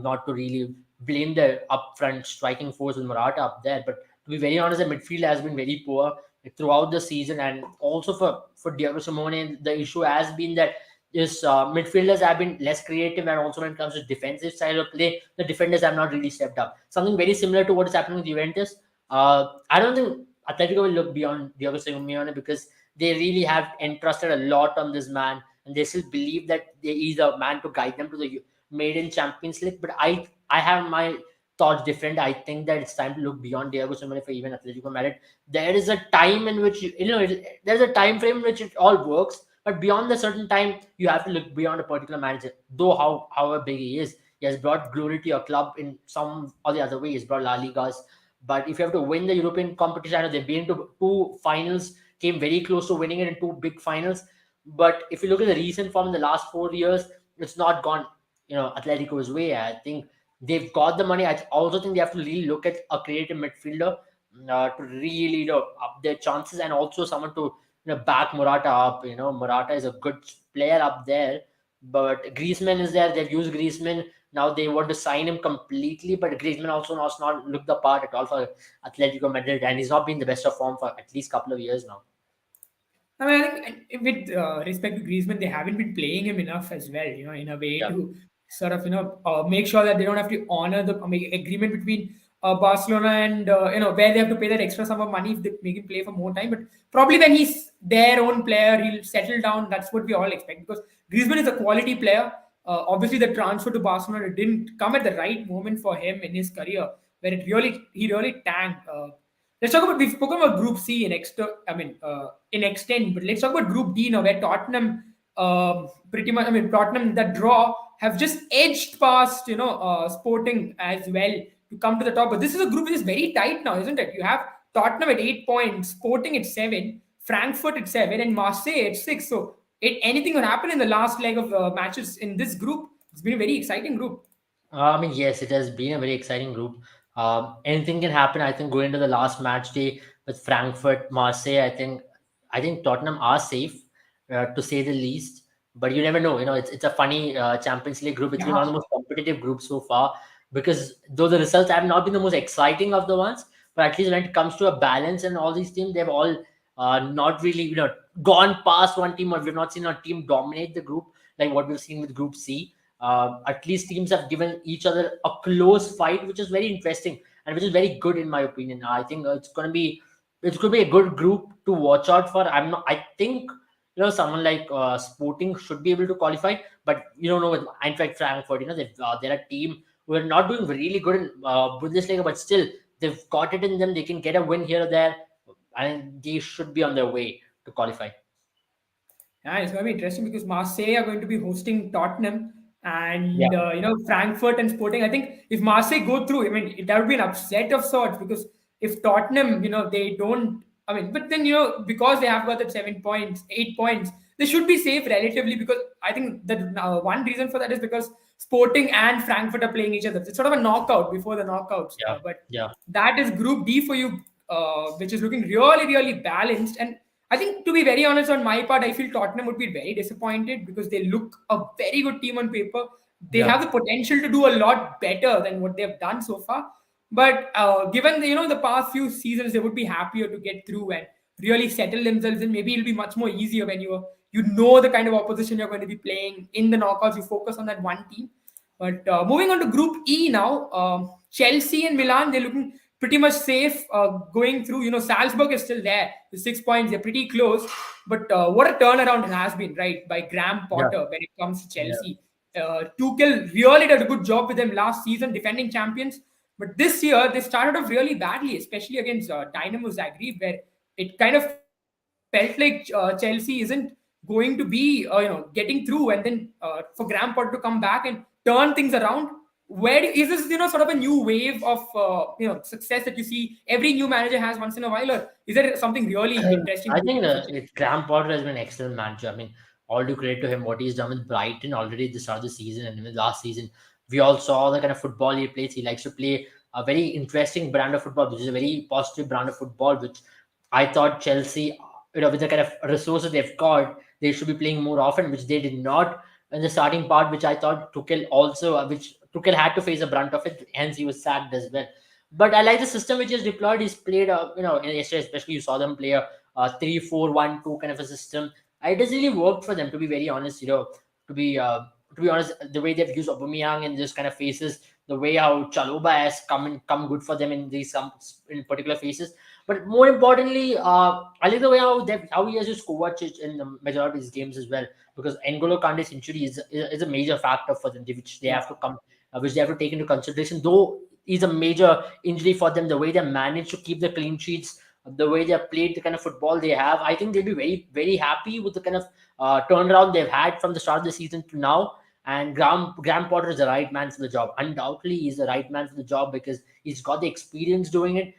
Not to really blame the upfront striking force with Morata up there, but to be very honest, the midfield has been very poor throughout the season, and also for Diego Simone, the issue has been that this midfielders have been less creative, and also when it comes to defensive style of play, the defenders have not really stepped up. Something very similar to what is happening with Juventus. I don't think Atletico will look beyond Diego Simeone because they really have entrusted a lot on this man, and they still believe that there is a man to guide them to the maiden Champions League. But I have my thoughts different. I think that it's time to look beyond Diego Simeone for even Atletico Madrid. There is a time in which there's a time frame in which it all works, but beyond the certain time, you have to look beyond a particular manager. Though however big he has brought glory to your club in some or the other way. He's brought La Ligas. But if you have to win the European competition, I know they've been to two finals, came very close to winning it in two big finals. But if you look at the recent form in the last 4 years, it's not gone, Atletico's way. I think they've got the money. I also think they have to really look at a creative midfielder to really, up their chances, and also someone to, back Morata up. Morata is a good player up there, but Griezmann is there. They've used Griezmann. Now they want to sign him completely, but Griezmann also has not looked the part at all for Atletico Madrid, and he's not been the best of form for at least a couple of years now.
I mean, I think with respect to Griezmann, they haven't been playing him enough as well, in a way
Yeah.
to sort of, make sure that they don't have to honor the agreement between Barcelona and, where they have to pay that extra sum of money if they make him play for more time. But probably when he's their own player, he'll settle down. That's what we all expect because Griezmann is a quality player. Obviously, the transfer to Barcelona didn't come at the right moment for him in his career, where he really tanked. Let's talk about we've spoken about Group C in extent, but let's talk about Group D now, where Tottenham pretty much. I mean, Tottenham that draw have just edged past Sporting as well to come to the top. But this is a group which is very tight now, isn't it? You have Tottenham at 8 points, Sporting at 7, Frankfurt at 7, and Marseille at 6. So anything will happen in the last leg of matches in this group. It's been a very exciting group.
I mean, yes, it has been a very exciting group. Anything can happen. I think going into the last match day with Frankfurt, Marseille, I think Tottenham are safe, to say the least. But you never know. It's a funny Champions League group. It's been
Yeah.
one of the most competitive groups so far because though the results have not been the most exciting of the ones, but at least when it comes to a balance and all these teams, they've all not really gone past one team, or we've not seen a team dominate the group like what we've seen with Group C. At least teams have given each other a close fight, which is very interesting and which is very good in my opinion. I think it's going to be a good group to watch out for. I think someone like Sporting should be able to qualify, but you don't know with Eintracht Frankfurt. They're a team who are not doing really good in Bundesliga, but still they've got it in them. They can get a win here or there, and they should be on their way to qualify.
Yeah, it's going to be interesting because Marseille are going to be hosting Tottenham
Yeah,
and Frankfurt and Sporting. I think if Marseille go through, I mean that would be an upset of sorts because if Tottenham, they don't. I mean, but then because they have got that 7 points, 8 points, they should be safe relatively because I think that one reason for that is because Sporting and Frankfurt are playing each other. It's sort of a knockout before the knockouts.
yeah,
But
yeah.
that is Group D for you, which is looking really, really balanced. And I think, to be very honest, on my part, I feel Tottenham would be very disappointed because they look a very good team on paper. They have
Yeah.
the potential to do a lot better than what they've done so far. But given the past few seasons, they would be happier to get through and really settle themselves in. Maybe it'll be much more easier when you know the kind of opposition you're going to be playing in the knockouts. You focus on that one team. But moving on to Group E now, Chelsea and Milan, they're looking pretty much safe going through. Salzburg is still there with 6 points. They're pretty close. But what a turnaround it has been, right, by Graham
Yeah.
Potter when it comes to
Yeah.
Chelsea. Tuchel really did a good job with them last season, defending champions. But this year, they started off really badly, especially against Dynamo Zagreb, where it kind of felt like Chelsea isn't going to be, getting through. And then for Graham Potter to come back and turn things around, is this sort of a new wave of success that you see every new manager has once in a while, or is there something really interesting
I
to
think
look for Chelsea?
Graham Potter has been an excellent manager. I mean, all due credit to him, what he's done with Brighton already at the start of the season and even last season. We all saw the kind of football he plays. He likes to play a very interesting brand of football, which is a very positive brand of football, which I thought Chelsea, with the kind of resources they've got, they should be playing more often, which they did not in the starting part, which I thought Tuchel also, which Tuchel had to face a brunt of it, hence he was sacked as well. But I like the system which is deployed. He's played, yesterday especially you saw them play a 3-4-1-2 kind of a system. It has really worked for them, to be very honest. To be uh, to be honest, the way they've used Aubameyang in this kind of phases, the way how Chaloba has come good for them in these some in particular phases. But more importantly, I like the way how he has used Kovacic in the majority of his games as well, because N'Golo Kante's injury is a major factor for them, which they
Yeah.
have to come, which they have to take into consideration. Though is a major injury for them. The way they managed to keep the clean sheets, the way they have played the kind of football they have, I think they'll be very, very happy with the kind of turnaround they've had from the start of the season to now. And Graham Potter is the right man for the job. Undoubtedly, he's the right man for the job because he's got the experience doing it.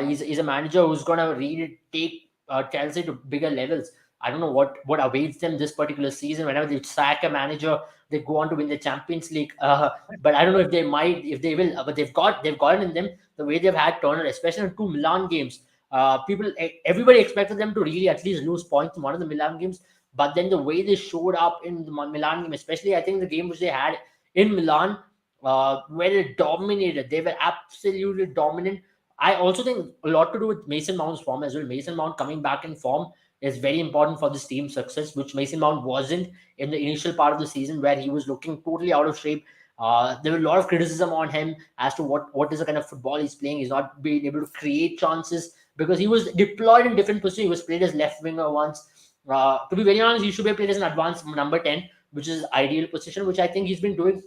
He's a manager who's going to really take Chelsea to bigger levels. I don't know what awaits them this particular season. Whenever they sack a manager, they go on to win the Champions League. But I don't know if they will. But they've got it in them. The way they've had Turner, especially in two Milan games. Everybody expected them to really at least lose points in one of the Milan games. But then the way they showed up in the Milan game, especially I think the game which they had in Milan, where they dominated. They were absolutely dominant. I also think a lot to do with Mason Mount's form as well. Mason Mount coming back in form is very important for this team's success, which Mason Mount wasn't in the initial part of the season, where he was looking totally out of shape. There were a lot of criticism on him as to what is the kind of football he's playing. He's not being able to create chances because he was deployed in different positions. He was played as left winger once. To be very honest, he should be played as an advanced number 10, which is ideal position, which I think he's been doing,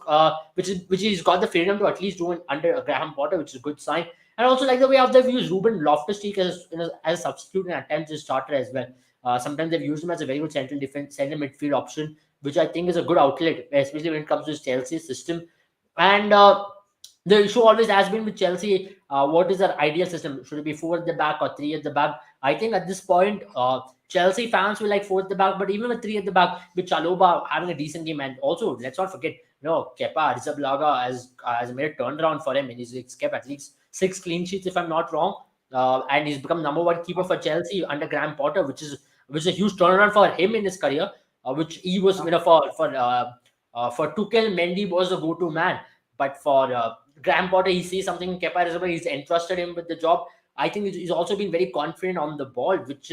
which he's got the freedom to at least do under Graham Potter, which is a good sign. And also like the way how they've used Ruben Loftus-Cheek as a substitute and at times as starter as well. Sometimes they've used him as a very good center midfield option, which I think is a good outlet, especially when it comes to Chelsea's system. And the issue always has been with Chelsea, what is their ideal system? Should it be four at the back or three at the back? I think at this point, Chelsea fans will like four at the back, but even with three at the back, with Chaloba having a decent game, and also let's not forget Kepa Arrizabalaga has made a turnaround for him, and he's kept at least 6 clean sheets, if I'm not wrong. And he's become number one keeper for Chelsea under Graham Potter, which is a huge turnaround for him in his career. Which he was, for Tuchel, Mendy was the go-to man, but for Graham Potter, he sees something in Kepa Arrizabalaga, he's entrusted him with the job. I think he's also been very confident on the ball, which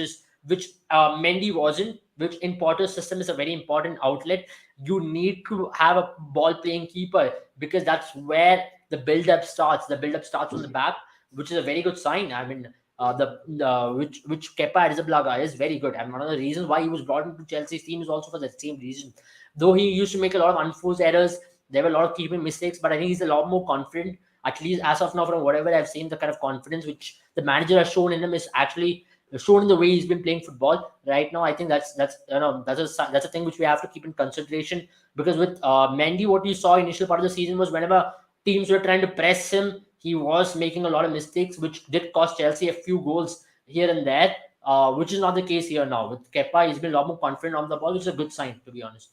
Mendy wasn't. Which in Potter's system is a very important outlet. You need to have a ball playing keeper because that's where the build up starts. The build up starts from the back, which is a very good sign. I mean, the which Kepa Arrizabalaga is very good, and one of the reasons why he was brought into Chelsea's team is also for the same reason. Though he used to make a lot of unforced errors, there were a lot of keeping mistakes, but I think he's a lot more confident. At least as of now, from whatever I've seen, the kind of confidence which the manager has shown in him is actually shown in the way he's been playing football right now. I think that's a thing which we have to keep in consideration because with Mendy, what you saw initial part of the season was whenever teams were trying to press him, he was making a lot of mistakes, which did cost Chelsea a few goals here and there. Which is not the case here now. With Kepa, he's been a lot more confident on the ball, which is a good sign, to be honest.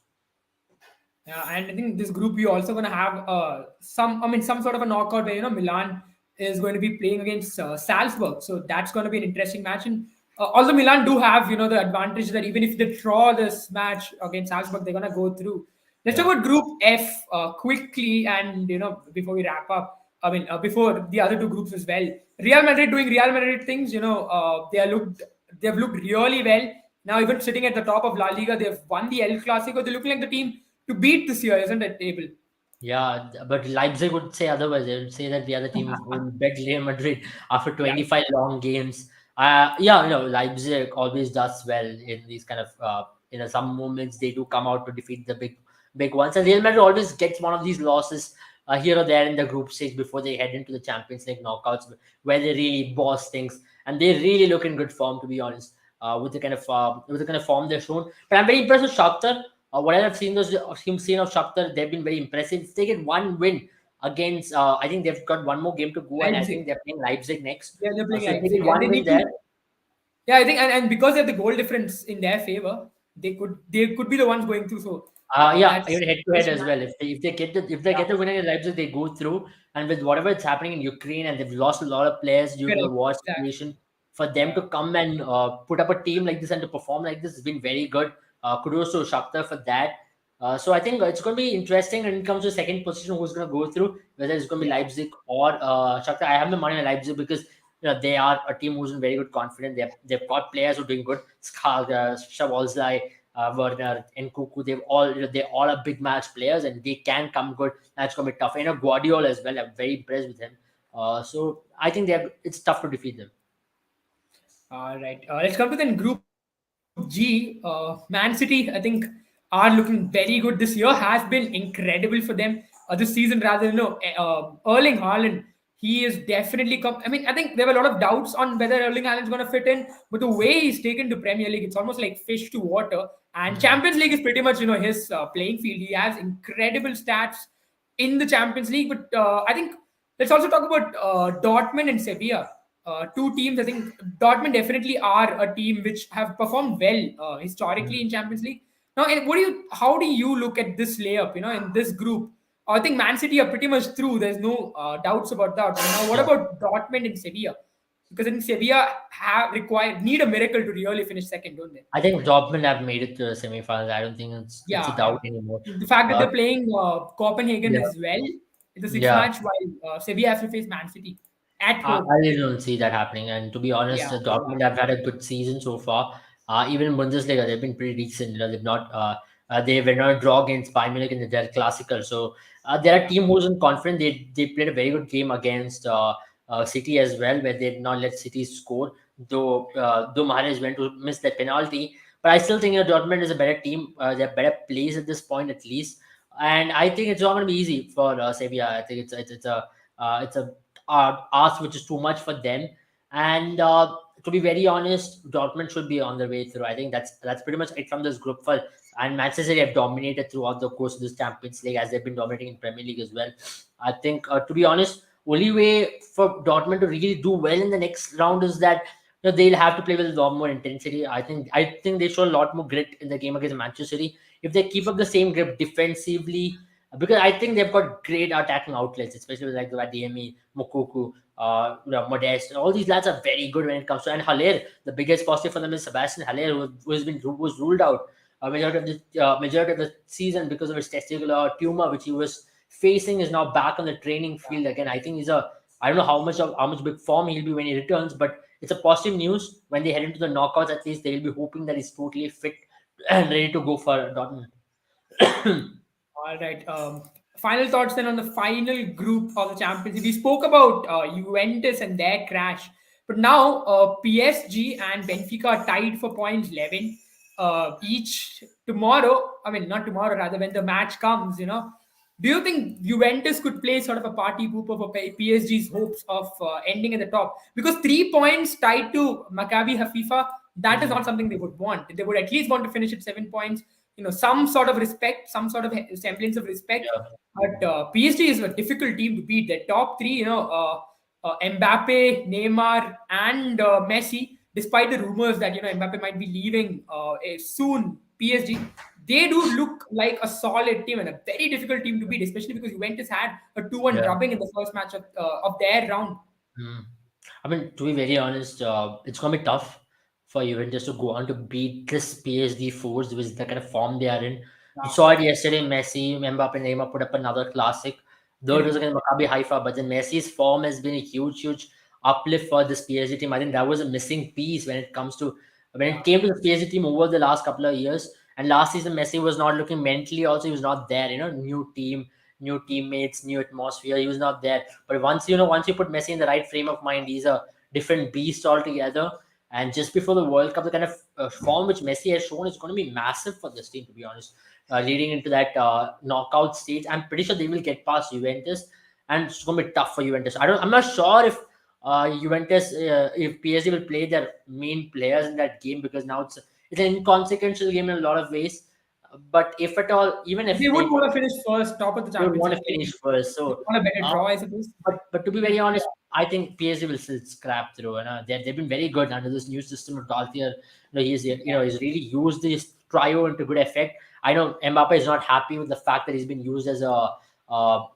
Yeah, and I think this group we're also going to have some sort of a knockout where Milan is going to be playing against Salzburg, so that's going to be an interesting match. And although Milan do have the advantage that even if they draw this match against Salzburg, they're going to go through. Let's talk
Yeah.
about Group F quickly, and before we wrap up, before the other two groups as well. Real Madrid doing Real Madrid things. They've looked really well. Now even sitting at the top of La Liga, they've won the El Clasico. They're looking like the team to beat this year, isn't it, Abel?
Yeah, but Leipzig would say otherwise. They would say that the other team will bet Real Madrid after
Yeah,
25 long games. Yeah, Leipzig always does well in these kind of, some moments they do come out to defeat the big ones. And Real Madrid always gets one of these losses here or there in the group stage before they head into the Champions League knockouts, where they really boss things and they really look in good form, to be honest, with the kind of form they've shown. But I'm very impressed with Shakhtar. What I've seen of Shakhtar, they've been very impressive. If they get one win against, I think they've got one more game to go, and I think
Leipzig.
they're playing Leipzig next.
Yeah, they're playing
So if they get
Leipzig, and
one
they
win
need
there,
to. Yeah, I think, and because they have the goal difference in their favor, they could be the ones going through. So
yeah,
that's
even head to head
interesting
as
match.
well. If they get
Yeah,
the winner in Leipzig, they go through. And with whatever is happening in Ukraine, and they've lost a lot of players due to the
correct.
war
Exactly.
situation, for them
Yeah.
to come and put up a team like this and to perform like this has been very good. Kudos to Shakhtar for that. So I think it's going to be interesting when it comes to second position who's going to go through, whether it's going to be
Yeah.
Leipzig or Shakhtar. I have the money on Leipzig because they are a team who's in very good confidence. They've got players who are doing good. Schabolzai, Werner, and Kuku, they all are big match players and they can come good. That's gonna be tough. Guardiola as well. I'm very impressed with him. So I think it's tough to defeat them.
All right. Let's come to then Group G. Man City, I think, are looking very good this year. Has been incredible for them this season. Rather, Erling Haaland, he is definitely come. I mean, I think there were a lot of doubts on whether Erling Haaland's going to fit in, but the way he's taken to Premier League, it's almost like fish to water. And
Mhm.
Champions League is pretty much his playing field. He has incredible stats in the Champions League. But I think let's also talk about Dortmund and Sevilla. Two teams. I think Dortmund definitely are a team which have performed well historically in Champions League. Now, and how do you look at this layup? In this group, I think Man City are pretty much through. There's no doubts about that. Now, what
Yeah.
about Dortmund and Sevilla? Because I think Sevilla need a miracle to really finish second, don't they?
I think Dortmund have made it to the semifinals. I don't think it's a
Yeah, yeah.
doubt anymore.
The fact that
Uh,
they're playing Copenhagen
yeah,
as well in the sixth
yeah.
match, while Sevilla have to face Man City at
I
home.
really don't see that happening. And to be honest,
Yeah,
Dortmund have had a good season so far. Even in Bundesliga, they've been pretty decent. They've not they were not a draw against Bayern Munich in the Del Clasical. So they're a
yeah.
team who's in confident. They played a very good game against City as well, where they did not let City score. Though Mahrez went to miss that penalty, but I still think Dortmund is a better team. They're better placed at this point at least, and I think it's not going to be easy for Sevilla. I think it's a ask which is too much for them. And to be very honest, Dortmund should be on their way through. I think that's pretty much it from this group. And Manchester City have dominated throughout the course of this Champions League as they've been dominating in Premier League as well. I think to be honest, only way for Dortmund to really do well in the next round is that they'll have to play with a lot more intensity. I think they show a lot more grit in the game against Manchester City. If they keep up the same grip defensively, because I think they've got great attacking outlets, especially with like the Ademi, Mokuku, Modest. All these lads are very good when it comes to. And Haller, the biggest positive for them is Sebastian Haller, who was ruled out majority of the season because of his testicular tumor, which he was facing, is now back on the training field again. I think he's a. I don't know how much big form he'll be when he returns, but it's a positive news when they head into the knockouts. At least they'll be hoping that he's totally fit and ready to go for Dortmund.
All right. Final thoughts then on the final group of the Champions League. We spoke about Juventus and their crash, but now PSG and Benfica are tied for points 11 each. Tomorrow, I mean not tomorrow, rather when the match comes, do you think Juventus could play sort of a party pooper for PSG's hopes of ending at the top? Because 3 points tied to Maccabi Haifa, that is
Mhm.
not something they would want. They would at least want to finish at 7 points, some sort of respect, some sort of semblance of respect.
Yeah,
But PSG is a difficult team to beat. The top three, Mbappe, Neymar, and Messi. Despite the rumors that Mbappe might be leaving soon, PSG, they do look like a solid team and a very difficult team to beat, especially because Juventus had a 2-1
yeah.
drubbing in the first match of their round.
Mm. I mean, to be very honest, it's gonna be tough for Juventus to go on to beat this PSG force with the kind of form they are in. You
Yeah,
saw it yesterday. Messi, Mbappe, Neymar put up another classic. Though it was
correct.
against Maccabi Haifa, but then Messi's form has been a huge, huge uplift for this PSG team. I think that was a missing piece when it
Yeah,
came to the PSG team over the last couple of years. And last season, Messi was not looking mentally. Also, he was not there. New team, new teammates, new atmosphere. He was not there. But once you put Messi in the right frame of mind, he's a different beast altogether. And just before the World Cup, the kind of form which Messi has shown is going to be massive for this team, to be honest. Leading into that knockout stage, I'm pretty sure they will get past Juventus, and it's going to be tough for Juventus. I'm not sure if PSG will play their main players in that game because now it's an inconsequential game in a lot of ways. But if at all, even
they
if
would
they
want to finish first, top of the
they would want to
championship
finish
table.
first.
They
So,
want a better
uh,
draw, I suppose.
but to be very honest, I think PSG will still scrap through. And they've been very good under this new system of Daltier. He's really used this trio into good effect. I know Mbappe is not happy with the fact that he's been used as a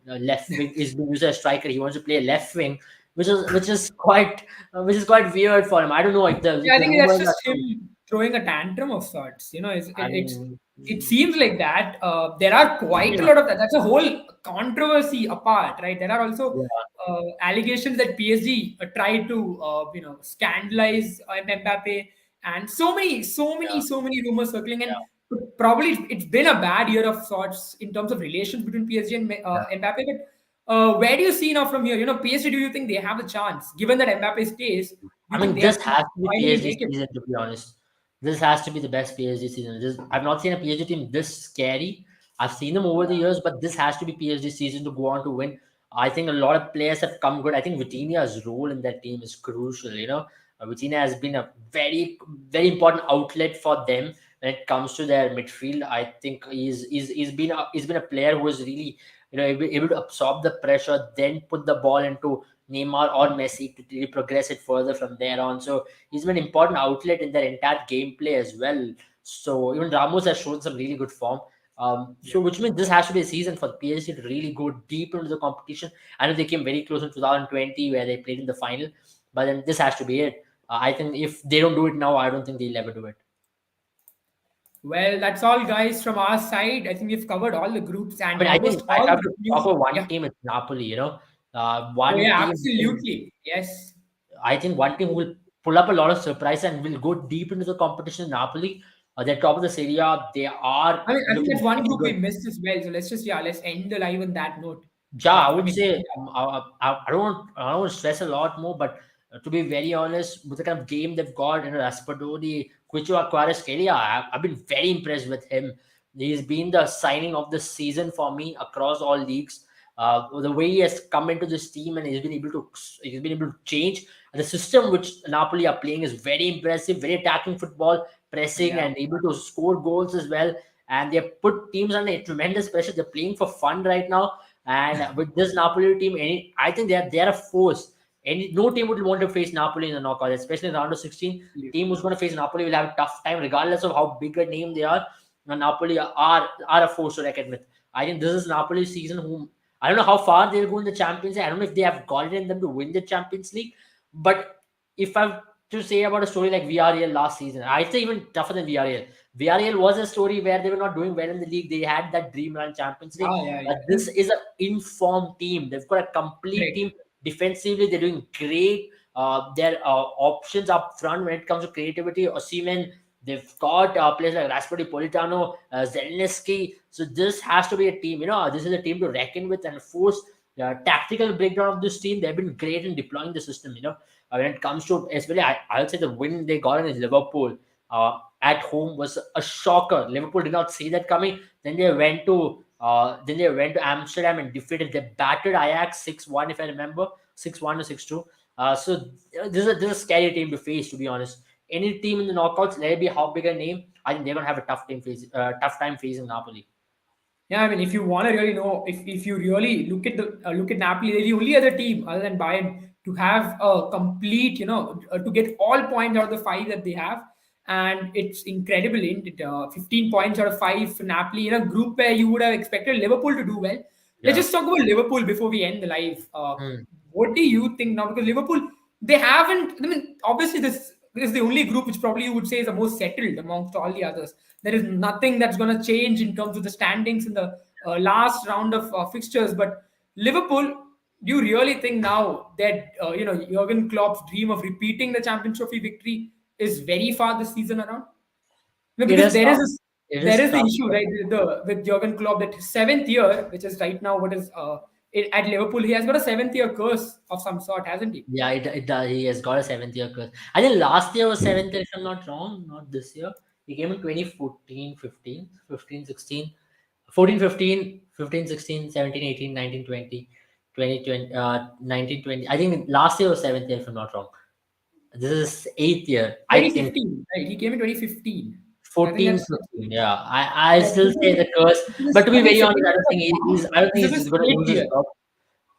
left wing. He's been used as a striker. He wants to play left wing, which is quite weird for him. I don't know if
Yeah, I
the
think that's
rumors
just
are true.
him throwing a tantrum of sorts.
I mean,
It seems like that. There are quite a
yeah,
lot of that. That's a whole controversy apart, right? There are also
yeah,
allegations that PSG tried to, scandalize Mbappe, and
yeah,
so many rumors circling. And
yeah,
probably it's been a bad year of sorts in terms of relations between PSG and
yeah.
Mbappe. But where do you see now from here? PSG, do you think they have a chance, given that Mbappe stays? Do
I
you think
mean,
they have
this
to
has to be
finally
PSG
make it?
season, to be honest. This has to be the best PSG season. I've not seen a PSG team this scary. I've seen them over the years, but this has to be PSG season to go on to win. I think a lot of players have come good. I think Vitinha's role in that team is crucial. Vitinha has been a very, very important outlet for them when it comes to their midfield. I think he's been a player who is really able to absorb the pressure, then put the ball into Neymar or Messi to really progress it further from there on. So he's been an important outlet in their entire gameplay as well. So even Ramos has shown some really good form.
Yeah.
So which means this has to be a season for PSG to really go deep into the competition. I know they came very close in 2020 where they played in the final, but then this has to be it. I think if they don't do it now, I don't think they'll ever do it.
Well, that's all, guys, from our side. I think we've covered all the groups
I
and
mean, I think
almost
I
all
have
the
to talk
news.
about one
Yeah.
team. It's Napoli.
Oh,
One
yeah,
team.
absolutely. Yes.
I think one team who will pull up a lot of surprise and will go deep into the competition. Napoli, they're top of the Serie A. They are
I think
looking
that's one
very
group we
good.
missed as well. So let's end the live on that note.
Yeah, I
I
would
mean,
say
yeah.
I don't want to stress a lot more, but to be very honest, with the kind of game they've got, Raspadori, Quicho Kvaratskhelia, I've been very impressed with him. He's been the signing of the season for me across all leagues. The way he has come into this team and he's been able to change the system which Napoli are playing is very impressive, very attacking football, pressing
Yeah.
and able to score goals as well. And they have put teams under tremendous pressure. They're playing for fun right now, and with this Napoli team, I think they are a force. No team would want to face Napoli in the knockout, especially in the round of 16. Team who's going to face Napoli will have a tough time, regardless of how big a name they are. Napoli are a force to reckon with. I think this is Napoli's season. Whom I don't know how far they'll go in the Champions League. I don't know if they have got it in them to win the Champions League. But if I have to say about a story like Villarreal last season, I'd say even tougher than Villarreal. Villarreal was a story where they were not doing well in the league. They had that dream run Champions League.
Yeah.
But this is an informed team. They've got a complete
Correct.
team. Defensively, they're doing great. Their options up front when it comes to creativity, Osimhen, they've got players like Raspberry Politano, Zelensky. So this has to be a team. This is a team to reckon with and force tactical breakdown of this team. They've been great in deploying the system. When it comes to, especially, I would say the win they got in Liverpool at home was a shocker. Liverpool did not see that coming. Then they went to Amsterdam and defeated. They battered Ajax 6-1, if I remember, 6-1 or 6-2. This is a scary team to face, to be honest. Any team in the knockouts, let it be how big a name, I think they're gonna have a tough time facing Napoli.
Yeah, I mean, if you want to really know, if you really look at Napoli, they're the only other team other than Bayern to have a complete, to get all points out of the five that they have, and it's incredible. In 15 points out of five for Napoli in a group where you would have expected Liverpool to do well. Let's
Yeah.
just talk about Liverpool before we end the live.
Hmm.
What do you think now? Because Liverpool, they haven't. I mean, obviously this is the only group which probably you would say is the most settled amongst all the others. There is nothing that's going to change in terms of the standings in the last round of fixtures. But Liverpool, do you really think now that Jurgen Klopp's dream of repeating the Champions Trophy victory is very far this season around? No,
It
because
is
there is
tough.
this,
It
there
is
is the
tough.
issue, right, with Jurgen Klopp, that his seventh year, which is right now what is at Liverpool, he has got a seventh year curse of some sort, hasn't he?
Yeah, it does. He has got a seventh year curse. I think last year was seventh year, if I'm not wrong, not this year. He came in 2014, 15, 15, 16, 14, 15, 15, 16, 17, 18, 19, 20, 20, 20, 19, 20. I think last year was seventh year, if I'm not wrong. This is eighth year, I think.
2015, right? He came in 2015. I think
14,
that's
15. Yeah, I
yeah,
still say the curse. But to
I
be
think
very
second
honest, I
year
don't think I don't
this
think
is
he's
his
going to
eighth
lose his
year.
job.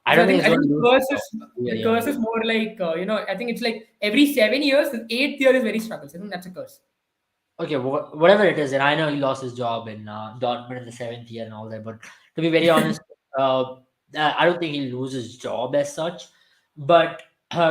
I
So
don't think he's
I
going
think
to
the
lose his
curse
job.
is
To be
the
very
curse
honest.
is more like I think it's like every 7 years, the eighth year is very struggles. I think that's a curse.
Okay, whatever it is, and I know he lost his job in Dortmund in the seventh year and all that. But to be very honest, uh, I don't think he'll lose his job as such. But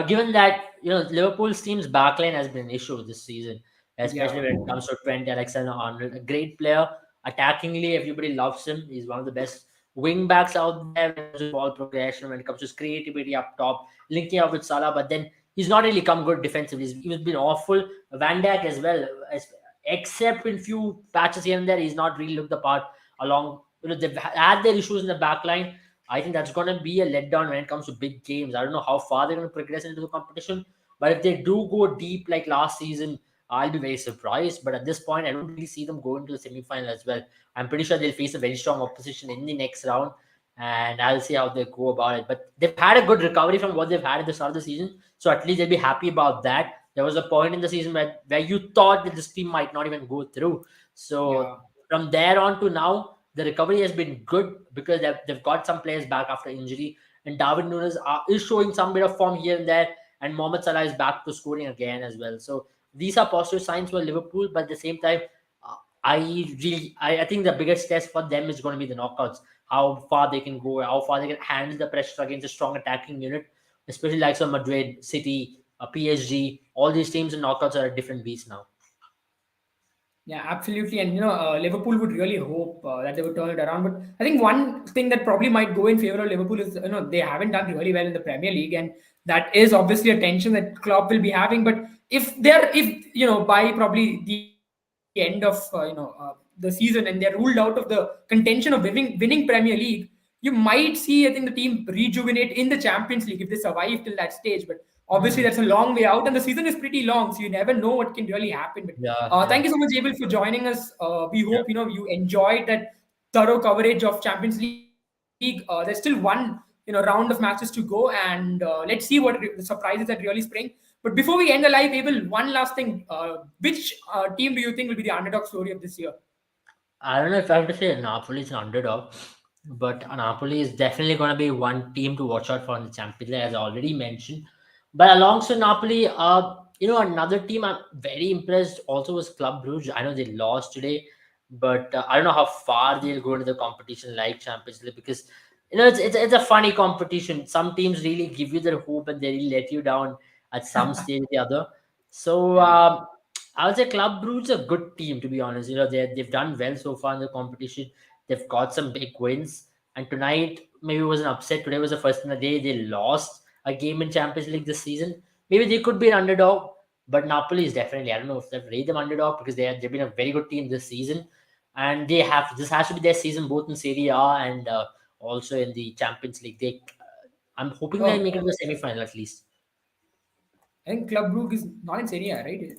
given that Liverpool's team's backline has been an issue this season, especially
Yeah.
when it comes to Trent Alexander-Arnold, a great player. Attackingly, everybody loves him. He's one of the best wing backs out there when it comes to ball progression, when it comes to his creativity up top, linking up with Salah. But then he's not really come good defensively. He's been awful. Van Dijk as well, except in few patches here and there, he's not really looked the part along. They've had their issues in the back line. I think that's going to be a letdown when it comes to big games. I don't know how far they're going to progress into the competition, but if they do go deep like last season, I'll be very surprised. But at this point, I don't really see them going to the semi-final as well. I'm pretty sure they'll face a very strong opposition in the next round, and I'll see how they go about it. But they've had a good recovery from what they've had at the start of the season, so at least they'll be happy about that. There was a point in the season where you thought that this team might not even go through. So
Yeah.
from there on to now, the recovery has been good because they've got some players back after injury. And David Nunes is showing some bit of form here and there. And Mohamed Salah is back to scoring again as well. So these are positive signs for Liverpool. But at the same time, I think the biggest test for them is going to be the knockouts. How far they can go, how far they can handle the pressure against a strong attacking unit, especially like some Madrid, City, PSG. All these teams in knockouts are a different beast now.
Yeah, absolutely. And Liverpool would really hope that they would turn it around. But I think one thing that probably might go in favor of Liverpool is they haven't done really well in the Premier League, and that is obviously a tension that Klopp will be having. But if by probably the end of the season and they're ruled out of the contention of winning Premier League, you might see, I think, the team rejuvenate in the Champions League if they survive till that stage. But obviously
Hmm.
that's a long way out, and the season is pretty long, so you never know what can really happen. But
Yeah, yeah,
thank you so much, Abel, for joining us. We
yeah.
hope you enjoyed that thorough coverage of Champions League. There's still one round of matches to go, and let's see what the surprises that really spring. But before we end the live, Abel, one last thing: which team do you think will be the underdog story of this year?
I don't know if I have to say Napoli is an underdog, but Napoli is definitely going to be one team to watch out for in the Champions League, as I already mentioned. But alongside Napoli, another team I'm very impressed also was Club Brugge. I know they lost today, but I don't know how far they'll go into the competition like Champions League, because it's a funny competition. Some teams really give you their hope and they really let you down at some stage or the other. So
Yeah.
I would say Club Brugge's a good team, to be honest. They've done well so far in the competition. They've got some big wins, and tonight maybe it was an upset. Today was the first in the day they lost a game in Champions League this season. Maybe they could be an underdog, but Napoli is definitely, I don't know if they've rated them underdog, because they've been a very good team this season, and this has to be their season both in Serie A and also in the Champions League. I'm hoping they
Oh,
make it to the semi-final at least.
I think Club Brugge is not in Serie A, right?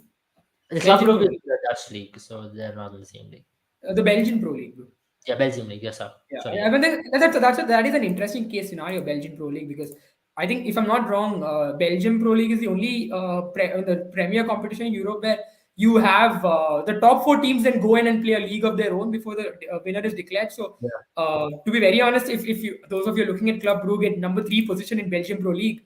The Club
Belgian
Brugge
Pro
is
League.
the Dutch league, so they're not in the same league.
The Belgian Pro League, bro.
Yeah, Belgium league. Yes, sir.
Yeah,
Sorry,
I
yeah,
mean that is an interesting case scenario, Belgian Pro League, because I think if I'm not wrong, Belgian Pro League is the only the premier competition in Europe where you have the top four teams then go in and play a league of their own before the winner is declared. So,
yeah,
to be very honest, if you those of you looking at Club Brugge at number three position in Belgian Pro League,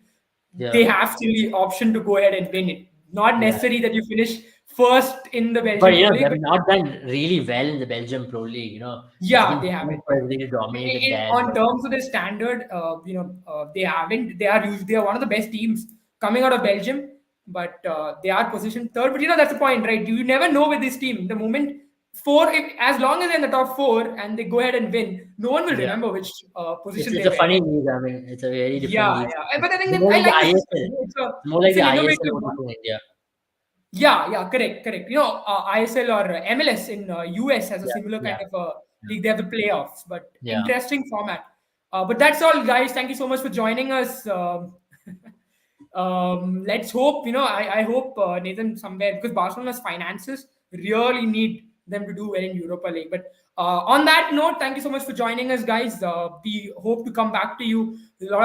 they
yeah,
have still the option to go ahead and win it. Not
yeah.
necessary that you finish first in the
But
Belgian Pro League,
they've
but
not done really well in the Belgium Pro League. It's
yeah,
been
they
teams
haven't.
who have really dominated there.
On terms of the standard, they haven't. They are one of the best teams coming out of Belgium, but they are positioned third. But that's the point, right? You never know with this team. The moment as long as they're in the top four and they go ahead and win, no one will
Yeah,
remember which
it's
position
it's
they
a
were
funny
in.
league. I mean, it's a very different
Yeah,
league.
yeah. But I think
It's more
I
like the
like the system.
ISL. It's more like
It's
the
an
ISL
innovative
what
one.
we do in India.
Yeah, yeah, correct, correct. ISL or MLS in US has a
Yeah,
similar kind
yeah,
of league. They have the playoffs, but
yeah,
interesting format. But that's all, guys. Thank you so much for joining us. Let's hope, I hope Nathan somewhere, because Barcelona's finances really need them to do well in Europa League. But on that note, thank you so much for joining us, guys. We hope to come back to you with a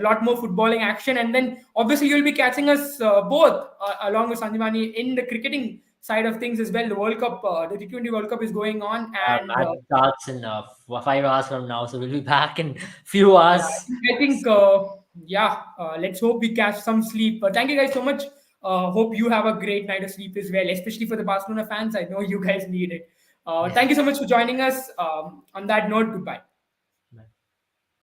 lot more footballing action, and then obviously you'll be catching us both along with Sanjivani in the cricketing side of things as well. The World Cup, the T20 World Cup is going on, and
match starts in 5 hours from now, so we'll be back in few
yeah,
hours.
I think yeah, let's hope we catch some sleep. Thank you guys so much. Hope you have a great night of sleep as well, especially for the Barcelona fans. I know you guys need it. Thank you so much for joining us. On that note, goodbye.